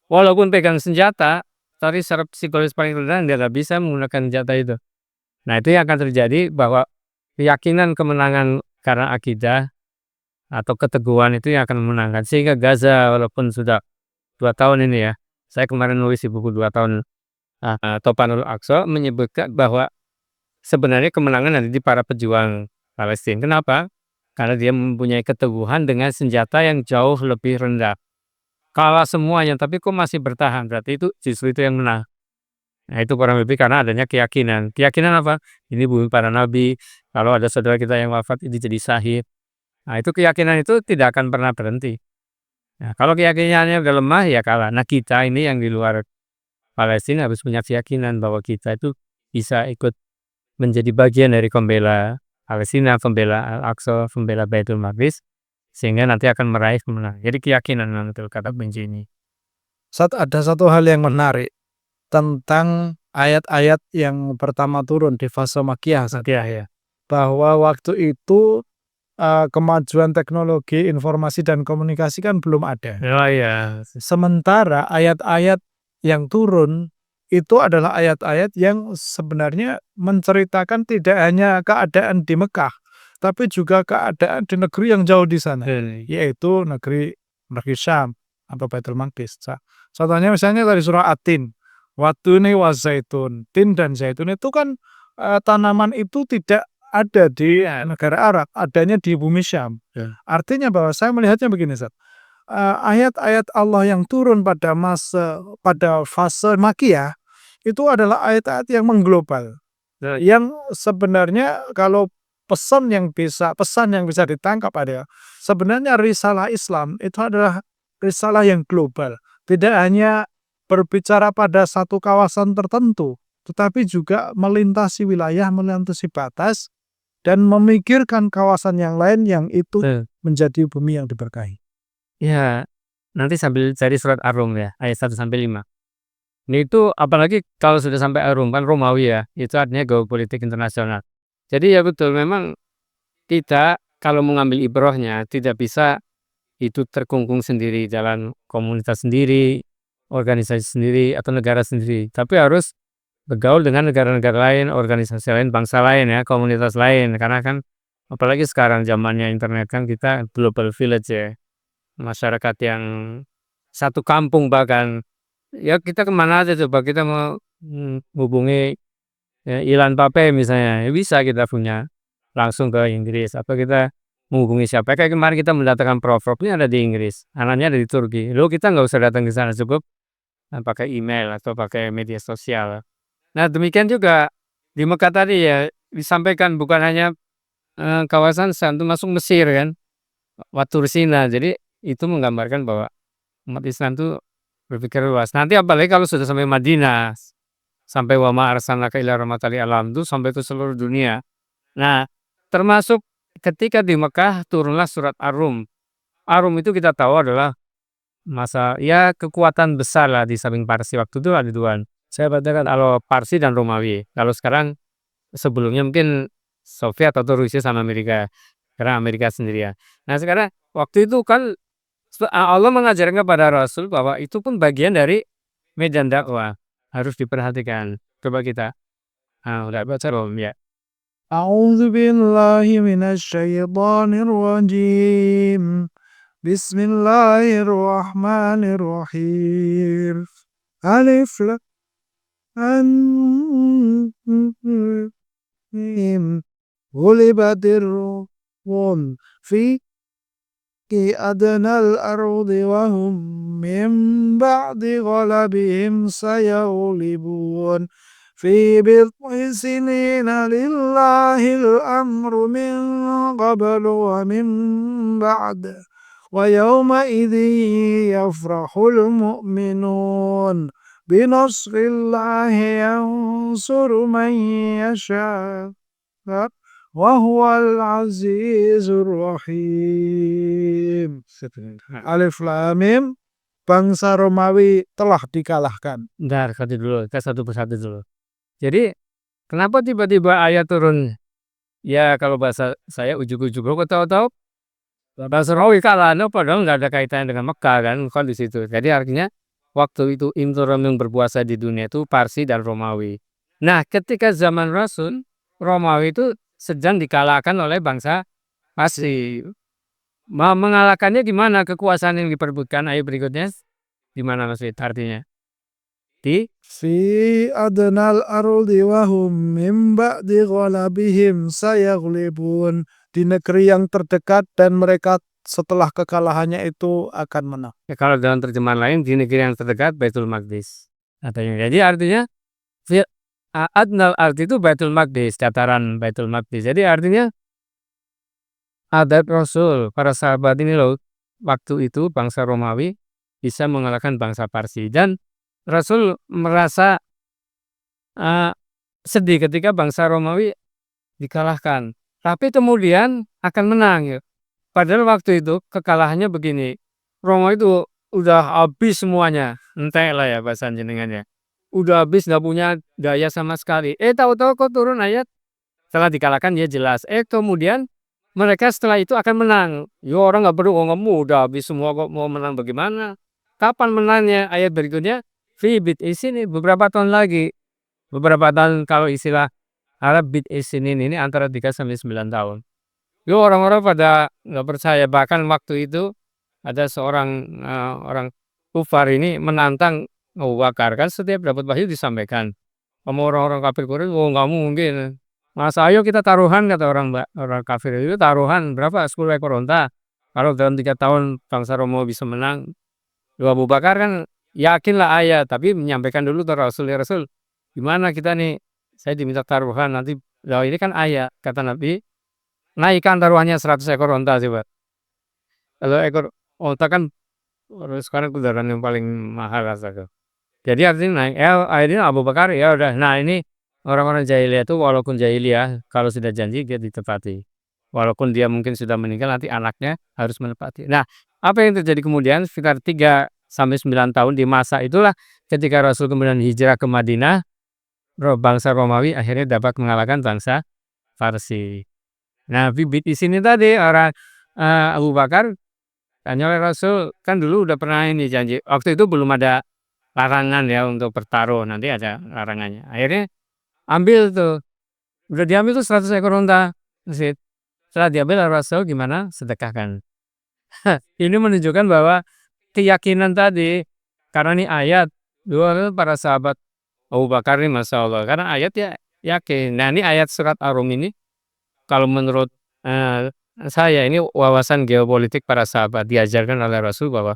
Walaupun pegang senjata, tapi secara psikologis paling rendah dia nggak bisa menggunakan senjata itu. Nah itu yang akan terjadi, bahwa keyakinan kemenangan karena akidah atau keteguhan itu yang akan memenangkan. Sehingga Gaza walaupun sudah 2 tahun ini ya, saya kemarin nulis di buku 2 tahun Topanul Aqsa menyebutkan bahwa sebenarnya kemenangan ada di para pejuang Palestina. Kenapa? Karena dia mempunyai keteguhan dengan senjata yang jauh lebih rendah. Kalah semuanya, tapi kok masih bertahan, berarti itu justru itu yang menang. Nah itu kurang lebih karena adanya keyakinan. Keyakinan apa? Ini bumi para nabi, kalau ada saudara kita yang wafat ini jadi syahid. Nah itu keyakinan itu tidak akan pernah berhenti. Nah kalau keyakinannya udah lemah ya kalah. Nah kita ini yang di luar Palestina harus punya keyakinan bahwa kita itu bisa ikut menjadi bagian dari pembela Palestina, pembela Al-Aqsa, pembela Baitul Maqdis, sehingga nanti akan meraih kemenangan. Jadi keyakinan itu kata kunci ini. Ada satu hal yang menarik tentang ayat-ayat yang pertama turun di fase Makkiyah, Ya. bahwa waktu itu kemajuan teknologi informasi dan komunikasi kan belum ada. Oh iya. Sementara ayat-ayat yang turun itu adalah ayat-ayat yang sebenarnya menceritakan tidak hanya keadaan di Mekah, tapi juga keadaan di negeri yang jauh di sana, yaitu negeri Syam atau Baitul Maqdis. Contohnya misalnya dari surah At-Tin, Wattuni wa zaitun. Tin dan zaitun itu kan tanaman itu tidak ada di negara Arab, adanya di bumi Syam. Artinya bahwa saya melihatnya begini, ayat-ayat Allah yang turun pada fase Makkiyah itu adalah ayat-ayat yang mengglobal, yang sebenarnya kalau pesan yang bisa ditangkap adalah sebenarnya risalah Islam itu adalah risalah yang global, tidak hanya berbicara pada satu kawasan tertentu, tetapi juga melintasi wilayah, melintasi batas, dan memikirkan kawasan yang lain yang itu menjadi bumi yang diberkahi. Ya, nanti sambil cari surat Ar-Rum ya, ayat 1-5. Ini itu apalagi kalau sudah sampai Ar-Rum, kan Romawi ya, itu artinya geopolitik internasional. Jadi ya betul, memang kita kalau mengambil ibrohnya tidak bisa itu terkungkung sendiri, jalan komunitas sendiri, organisasi sendiri, atau negara sendiri. Tapi harus bergaul dengan negara-negara lain, organisasi lain, bangsa lain ya, komunitas lain. Karena kan apalagi sekarang zamannya internet kan, kita global village ya. masyarakat yang satu kampung bahkan. Ya kita kemana aja coba kita mau, hubungi, Ilan Pape misalnya, ya bisa kita punya langsung ke Inggris atau kita menghubungi siapa, kayak kemarin kita mendatangkan prof ini ada di Inggris, anaknya ada di Turki. Lalu kita nggak usah datang ke sana, cukup, pakai email atau pakai media sosial. Nah, demikian juga di Mekah tadi ya, disampaikan bukan hanya, kawasan Syam termasuk Mesir kan, Watur Sina. Jadi itu menggambarkan bahwa umat Islam tuh berpikir luas. Nanti apalagi kalau sudah sampai Madinah, sampai wa ma arsalnaka illa rahmatan lil alamin itu sampai ke seluruh dunia. Nah, termasuk ketika di Mekah turunlah surat Ar-Rum. Ar-Rum itu kita tahu adalah masa ya kekuatan besar lah di samping Parsi. Waktu itu ada dua. Saya bacakan kalau Parsi dan Romawi. Kalau sekarang sebelumnya mungkin Soviet atau Rusia sama Amerika. Karena Amerika sendirian. Nah, sekarang waktu itu kan Allah mengajarkan kepada Rasul bahwa itu pun bagian dari medan dakwah. Harus diperhatikan. Coba kita udah baca belum ya? A'udzu billahi minasyaitonir rajim. Bismillahirrahmanirrahim. Alif lam mim. Ghulibatir rum fi adnal ardi wa hum min ba'di ghalabihim sayaghlibun. في بضع سنين لله الأمر من قبل ومن بعد ويومئذ يفرح المؤمنون بنصر الله ينصر من يشاء وهو العزيز الرحيم. Alif Lam Mim. Bangsa Romawi telah dikalahkan. Bentar, kita satu persatu dulu. Jadi kenapa tiba-tiba ayat turun? Ya kalau bahasa saya ujug-ujug kok tahu-tahu bahasa Romawi kalah, padahal nggak ada kaitannya dengan Mekah kan di situ. Jadi artinya waktu itu imperium yang berkuasa di dunia itu Parsi dan Romawi. Nah, ketika zaman Rasul, Romawi itu sedang dikalahkan oleh bangsa Parsi. Mengalahkannya gimana? Kekuasaan yang diperebutkan ayat berikutnya gimana Mas Fit artinya? Fi adnal ardi wa hum min ba'di ghalabihim sayaghlibun. Di negeri yang terdekat dan mereka setelah kekalahannya itu akan menang. Ya, kalau dalam terjemahan lain di negeri yang terdekat Baitul Maqdis. Jadi artinya fi adnal ardi itu Baitul Maqdis, dataran Baitul Maqdis. Jadi artinya adat Rasul, para sahabat ini loh, waktu itu bangsa Romawi bisa mengalahkan bangsa Parsi dan Rasul merasa sedih ketika bangsa Romawi dikalahkan. Tapi kemudian akan menang ya. Padahal waktu itu kekalahannya begini. Romawi itu udah habis semuanya. Entek lah ya bahasa jenengannya. Udah habis, nggak punya daya sama sekali. Tahu-tahu kok turun ayat setelah dikalahkan ya jelas. Kemudian mereka setelah itu akan menang. Ya orang nggak perlu ngomong udah habis semua kok mau menang bagaimana? Kapan menangnya? Ayat berikutnya fi bid'i sinin, beberapa tahun lagi. Beberapa tahun kalau istilah Arab bid'i sinin ini antara 3 sampai 9 tahun. Yo orang-orang pada nggak percaya, bahkan waktu itu ada seorang orang kufar ini menantang Abu Bakar, kan setiap dapat wahyu disampaikan. Sama orang-orang kafir Quraisy, oh nggak mungkin. Masa ayo kita taruhan, kata orang kafir itu, taruhan berapa? 10 ekor unta. Kalau dalam 3 tahun bangsa Romawi bisa menang. Abu Bakar kan yakinlah ayat, tapi menyampaikan dulu ke Rasul, ya Rasul, gimana kita nih? Saya diminta taruhan nanti. Lah ini kan ayat, kata Nabi, naikkan taruhannya 100 ekor unta coba. Kalau ekor unta kan sekarang kendaraan yang paling mahal rasanya. Jadi artinya naik. Akhirnya Abu Bakar ya udah. Nah ini orang-orang jahiliyah itu walaupun jahiliyah kalau sudah janji dia ditepati. Walaupun dia mungkin sudah meninggal nanti anaknya harus menepati. Nah, apa yang terjadi kemudian sekitar 3 sampai 9 tahun di masa itulah ketika Rasul kemudian hijrah ke Madinah, bangsa Romawi akhirnya dapat mengalahkan bangsa Parsi. Nah, bibit di sini tadi orang Abu Bakar tanya oleh Rasul, kan dulu udah pernah ini janji. Waktu itu belum ada larangan ya untuk bertaruh, nanti ada larangannya. Akhirnya ambil tuh. Udah diambil tuh 100 ekor unta. Setelah diambil Rasul gimana? Sedekahkan. Ini menunjukkan bahwa keyakinan tadi, karena ini ayat, dua para sahabat Abu Bakar ini Masya Allah, karena ayat ya yakin. Nah ini ayat surat Ar-Rum ini, kalau menurut saya ini wawasan geopolitik para sahabat diajarkan oleh Rasul bahwa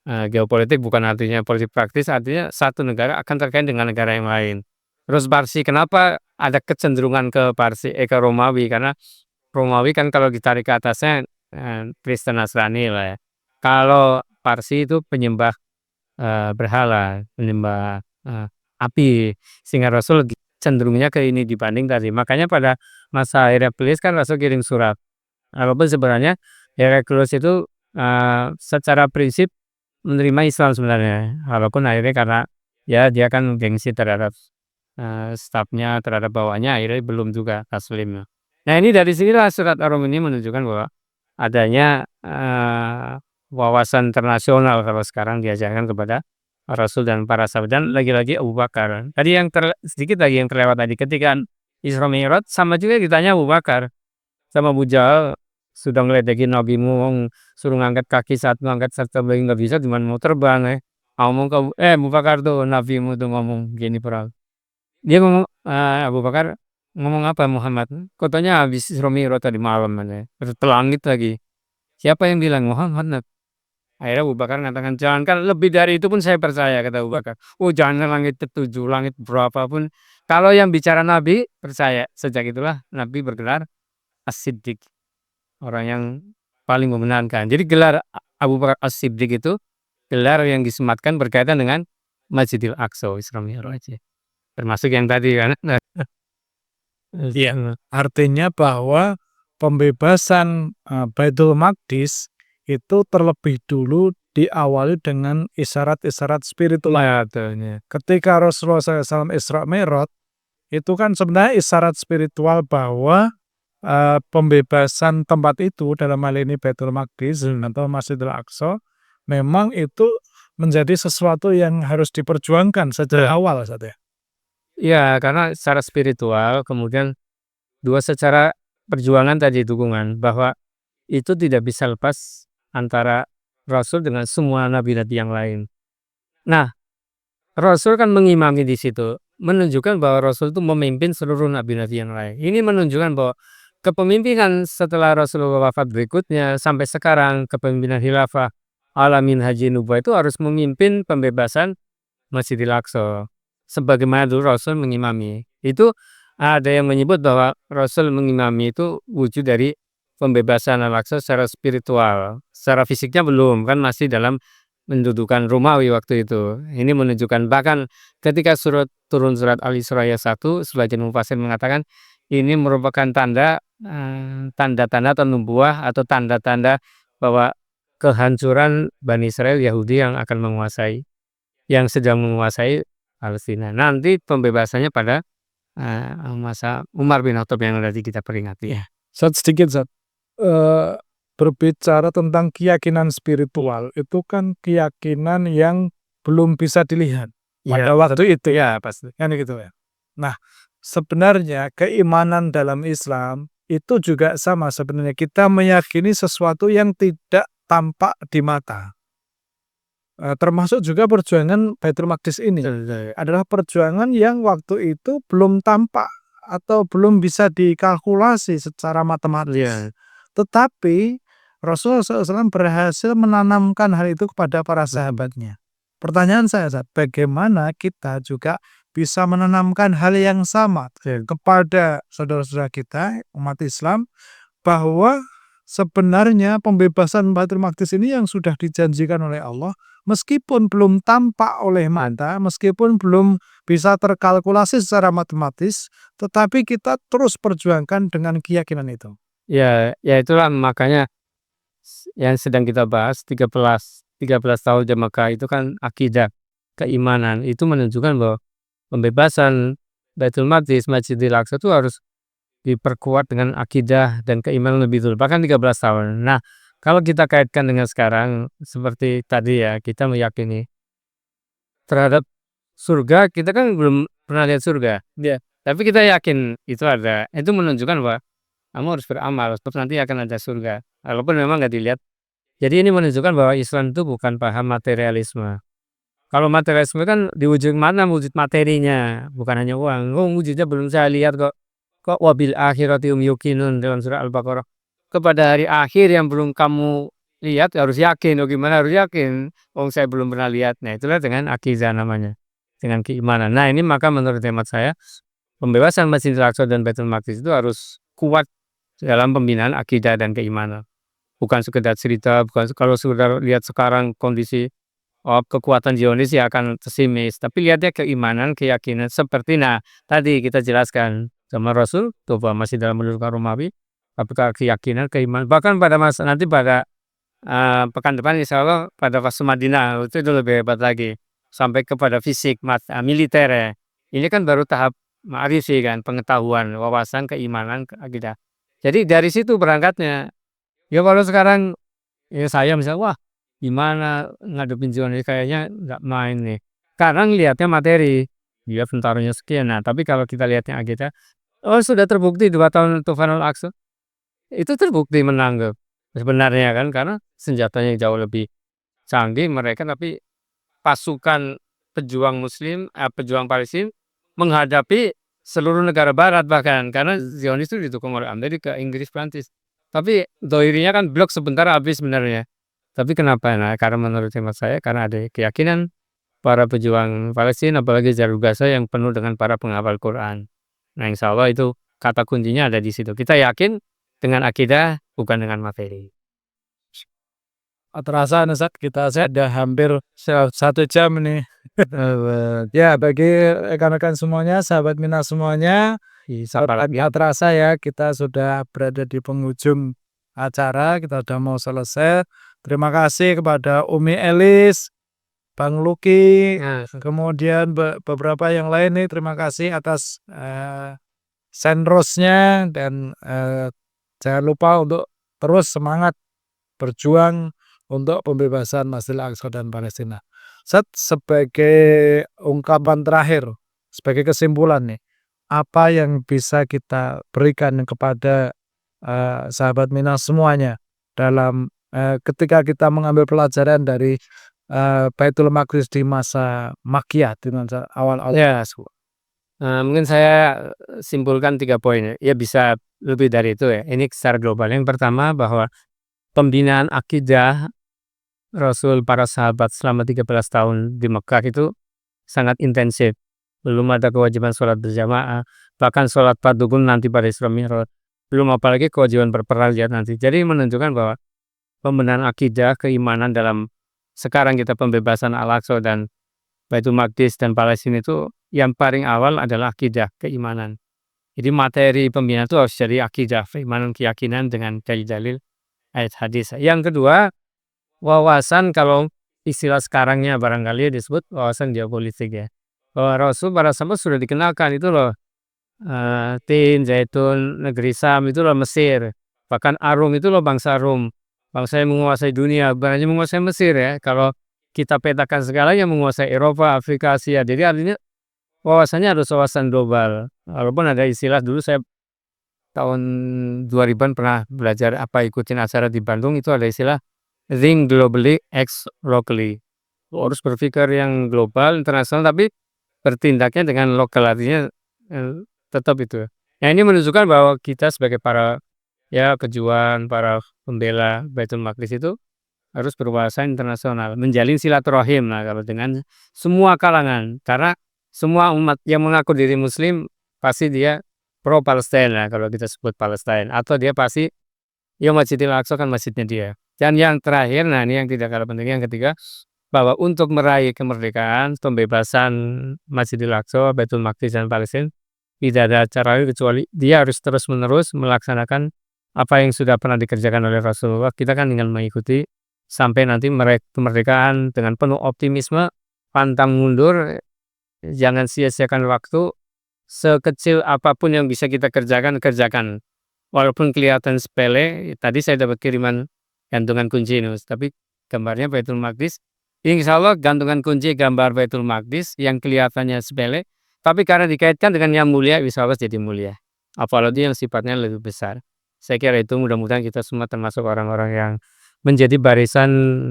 geopolitik bukan artinya politik praktis, artinya satu negara akan terkait dengan negara yang lain. Terus Parsi, kenapa ada kecenderungan ke Parsi, ke Romawi? Karena Romawi kan kalau ditarik ke atasnya Kristen Nasrani lah ya. Kalau Parsi itu penyembah berhala, penyembah api, sehingga Rasul cenderungnya ke ini dibanding tadi. Makanya pada masa Heraklius kan Rasul kirim surat. Walaupun sebenarnya Heraklius itu secara prinsip menerima Islam sebenarnya, walaupun akhirnya karena ya dia kan gengsi terhadap stafnya, terhadap bawahannya, akhirnya belum juga taslim. Nah ini dari sinilah surat Ar-Rum ini menunjukkan bahwa adanya wawasan internasional kalau sekarang diajarkan kepada Rasul dan para sahabat, dan lagi-lagi Abu Bakar. Tadi yang sedikit lagi yang terlewat tadi, ketika Isra Mi'raj sama juga ditanya Abu Bakar sama Abu Jahal, sudah ngeledekin nabimu, suruh ngangkat kaki saat ngangkat serta bayi nggak bisa, gimana mau terbang. Ngomong ke Abu Bakar tuh, nabimu tuh ngomong gini pernah. Dia ngomong, Abu Bakar ngomong apa Muhammad? Katanya habis Isra Mi'raj tadi malam terus ke langit lagi. Siapa yang bilang? Muhammad. Akhirnya Abu Bakar mengatakan, jangankan lebih dari itu pun saya percaya, kata Abu Bakar. Oh jangan langit ketujuh, langit berapapun. Kalau yang bicara Nabi, percaya. Sejak itulah Nabi bergelar As-Siddiq, orang yang paling membenarkan. Jadi gelar Abu Bakar As-Siddiq itu gelar yang disematkan berkaitan dengan Masjidil Aqsa, Isra Mi'raj. Termasuk yang tadi kan. Iya, artinya bahwa pembebasan Baitul Maqdis itu terlebih dulu diawali dengan isyarat-isyarat spiritual. Ketika Rasulullah SAW Isra Mi'raj, itu kan sebenarnya isyarat spiritual bahwa pembebasan tempat itu, dalam hal ini Baitul Maqdis atau Masjidil Aqsa, memang itu menjadi sesuatu yang harus diperjuangkan sejak awal saja. Iya, karena secara spiritual, kemudian dua secara perjuangan tadi, dukungan bahwa itu tidak bisa lepas antara Rasul dengan semua nabi-nabi yang lain. Nah, Rasul kan mengimami di situ, menunjukkan bahwa Rasul itu memimpin seluruh nabi-nabi yang lain. Ini menunjukkan bahwa kepemimpinan setelah Rasulullah wafat berikutnya sampai sekarang, kepemimpinan khilafah alamin haji nubuwah itu harus memimpin pembebasan Masjidil Aqsa. Sebagaimana dulu Rasul mengimami. Itu ada yang menyebut bahwa Rasul mengimami itu wujud dari pembebasan Al-Aqsa secara spiritual. Secara fisiknya belum, kan masih dalam mendudukan Romawi waktu itu. Ini menunjukkan, bahkan ketika turun surat Al-Isra ayat 1, sebagian mufassir mengatakan ini merupakan tanda-tanda atau nubuah atau tanda-tanda bahwa kehancuran Bani Israel Yahudi yang akan menguasai, yang sedang menguasai Palestina. Nanti pembebasannya pada masa Umar bin Khattab yang tadi kita peringati ya. Sedikit berbicara tentang keyakinan spiritual, itu kan keyakinan yang belum bisa dilihat pada waktu itu ya pasti. kan gitu ya. Nah, sebenarnya keimanan dalam Islam itu juga sama sebenarnya, kita meyakini sesuatu yang tidak tampak di mata. Termasuk juga perjuangan Baitul Maqdis ini adalah perjuangan yang waktu itu belum tampak atau belum bisa dikalkulasi secara matematis. Tetapi Rasulullah SAW berhasil menanamkan hal itu kepada para sahabatnya. Pertanyaan saya, bagaimana kita juga bisa menanamkan hal yang sama kepada saudara-saudara kita umat Islam, bahwa sebenarnya pembebasan Baitul Maqdis ini yang sudah dijanjikan oleh Allah, meskipun belum tampak oleh mata, meskipun belum bisa terkalkulasi secara matematis, tetapi kita terus perjuangkan dengan keyakinan itu. Ya itulah makanya yang sedang kita bahas 13 tahun Jam Mekah itu kan akidah, keimanan. Itu menunjukkan bahwa pembebasan Baitul Maqdis, Masjidil Aqsa itu harus diperkuat dengan akidah dan keimanan lebih dulu, bahkan 13 tahun. Nah, kalau kita kaitkan dengan sekarang, seperti tadi ya, kita meyakini terhadap surga, kita kan belum pernah lihat surga. Tapi kita yakin itu ada. Itu menunjukkan bahwa kamu harus beramal, terus nanti akan ada surga. Walaupun memang nggak dilihat Jadi ini menunjukkan bahwa Islam itu bukan paham materialisme. Kalau materialisme kan di ujung mana wujud materinya, bukan hanya uang. Oh, wujudnya belum saya lihat kok. Kok wabil akhirati hum yuqinun dalam surah Al-Baqarah. Kepada hari akhir yang belum kamu lihat harus yakin. Oh, gimana harus yakin? Oh, saya belum pernah lihat. Nah, itulah dengan akidah namanya. Dengan keimanan. Nah, ini maka menurut hemat saya pembebasan Masjidil Aqsa dan Baitul Maqdis itu harus kuat dalam pembinaan akidah dan keimanan. Bukan sekedar cerita, bukan kalau sudah lihat sekarang kondisi kekuatan Zionis ya akan pesimis, tapi lihatnya keimanan, keyakinan seperti tadi kita jelaskan sama Rasul tuh masih dalam menurut Romawi, apakah keyakinan, keimanan bahkan pada masa nanti pada pekan depan insya Allah pada fase Madinah itu lebih hebat lagi sampai kepada fisik, militer ya. Ini kan baru tahap ma'rifi kan, pengetahuan, wawasan, keimanan, akidah. Jadi dari situ berangkatnya. Ya kalau sekarang ya saya misalnya, wah gimana ngadepin Zionis kayaknya nggak main nih. Karena ngelihatnya materi, dia tentaranya sekian. Nah tapi kalau kita lihatnya kita, oh sudah terbukti 2 tahun Tufanul Aqsa, itu terbukti menang tuh. Sebenarnya kan karena senjatanya jauh lebih canggih mereka, tapi pasukan pejuang Muslim, pejuang Palestina menghadapi seluruh negara Barat bahkan karena Zionis itu didukung oleh Amerika, Inggris, Prancis. Tapi doirinya kan blok sebentar habis sebenarnya. Tapi kenapa? Nah, karena menurut hemat saya karena ada keyakinan para pejuang Palestina apalagi jalur Gaza yang penuh dengan para penghafal Quran. Nah, insya Allah itu kata kuncinya ada di situ. Kita yakin dengan akidah bukan dengan materi. Terasa Ustaz, kita sudah hampir 1 jam nih. Ya, bagi rekan-rekan semuanya, sahabat Mina semuanya, nggak terasa ya kita sudah berada di penghujung acara, kita sudah mau selesai. Terima kasih kepada Umi Elis, Bang Luki, kemudian beberapa yang lain nih. Terima kasih atas sendrosnya dan jangan lupa untuk terus semangat berjuang untuk pembebasan Masjidil Aqsa dan Palestina. Sebagai ungkapan terakhir, sebagai kesimpulan nih, apa yang bisa kita berikan kepada sahabat Mina semuanya dalam ketika kita mengambil pelajaran dari Baitul Maqdis di masa Makkiyah di masa awal-awal. Ya, mungkin saya simpulkan 3 poin ya. Ya bisa lebih dari itu ya. Ini secara global. Yang pertama bahwa pembinaan akidah Rasul para sahabat selama 13 tahun di Mekah itu sangat intensif. Belum ada kewajiban sholat berjamaah, bahkan sholat fardu pun nanti pada Isra Mi'raj. Belum apalagi kewajiban berperang nanti. Jadi menunjukkan bahwa pembenahan akidah, keimanan dalam sekarang kita pembebasan Al-Aqsa dan Baitul Maqdis dan Palestina itu yang paling awal adalah akidah, keimanan. Jadi materi pembinaan itu harus jadi akidah, keimanan, keyakinan dengan dalil-dalil ayat hadis. Yang kedua, wawasan kalau istilah sekarangnya barangkali disebut wawasan geopolitik ya. Bahwa Rasul para sahabat sudah dikenalkan itu loh, Tin, Zaitun, negeri Sam itu loh Mesir. Bahkan Arum itu loh bangsa Rum. Bangsa yang menguasai dunia, bukan hanya menguasai Mesir ya. Kalau kita petakan segalanya menguasai Eropa, Afrika, Asia. Jadi artinya wawasannya harus wawasan global. Walaupun ada istilah dulu saya tahun 2000-an pernah belajar ikutin acara di Bandung itu ada istilah think globally, act locally. Harus berpikir yang global, internasional, tapi bertindaknya dengan lokal artinya tetap itu. Nah ini menunjukkan bahwa kita sebagai para pejuang, para pembela Baitul Maqdis itu harus berwawasan internasional, menjalin silaturahim kalau dengan semua kalangan. Karena semua umat yang mengaku diri Muslim pasti dia pro Palestina kalau kita sebut Palestina, atau dia pasti Masjidil Aqsa kan masjidnya dia. Dan yang terakhir, ini yang tidak kalah penting, yang ketiga, bahwa untuk meraih kemerdekaan, pembebasan Masjidil Aqsa, Baitul Maqdis dan Palestina, tidak ada cara lain kecuali dia harus terus-menerus melaksanakan apa yang sudah pernah dikerjakan oleh Rasulullah. Kita kan tinggal mengikuti sampai nanti meraih kemerdekaan dengan penuh optimisme, pantang mundur, jangan sia-siakan waktu, sekecil apapun yang bisa kita kerjakan. Walaupun kelihatan sepele, tadi saya dapat kiriman gantungan kunci ini, tapi gambarnya Baitul Maqdis. Insya Allah gantungan kunci gambar Baitul Maqdis yang kelihatannya sepele, tapi karena dikaitkan dengan yang mulia, insya Allah jadi mulia. Apalagi yang sifatnya lebih besar. Saya kira itu mudah-mudahan kita semua termasuk orang-orang yang menjadi barisan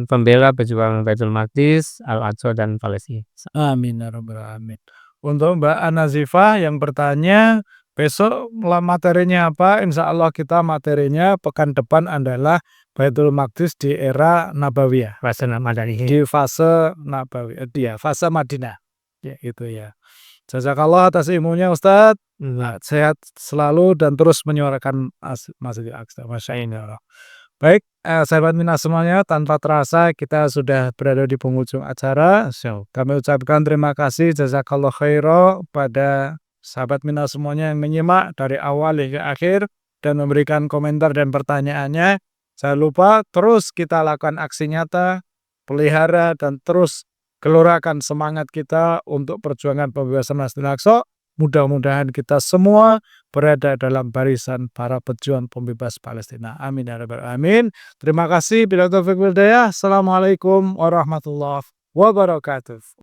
pembela pejuang Baitul Maqdis, Al-Aqsa dan Palestina. Amin ya rabbal alamin. Untuk Mbak Anazifah yang bertanya, besok materinya apa? Insya Allah kita materinya pekan depan adalah Baitul Maqdis di era Nabawiyah. Fase Madani. Di fase Nabawiyah, dia fase Madinah. Ya itu ya. Jazakallah atas ilmunya Ustadz. Sehat selalu dan terus menyuarakan Masjidil Aqsa. Masya Allah. Baik, sahabat Minas semuanya, tanpa terasa kita sudah berada di penghujung acara. Kami ucapkan terima kasih jazakallah khairan pada sahabat Minas semuanya yang menyimak dari awal hingga akhir dan memberikan komentar dan pertanyaannya. Jangan lupa terus kita lakukan aksi nyata, pelihara dan terus gelorakan semangat kita untuk perjuangan pembebasan Masjidil Aqsa. Mudah-mudahan kita semua berada dalam barisan para pejuang pembebas Palestina. Amin ya rabbal alamin. Terima kasih. Bila taufiq wal hidayah. Assalamualaikum warahmatullahi wabarakatuh.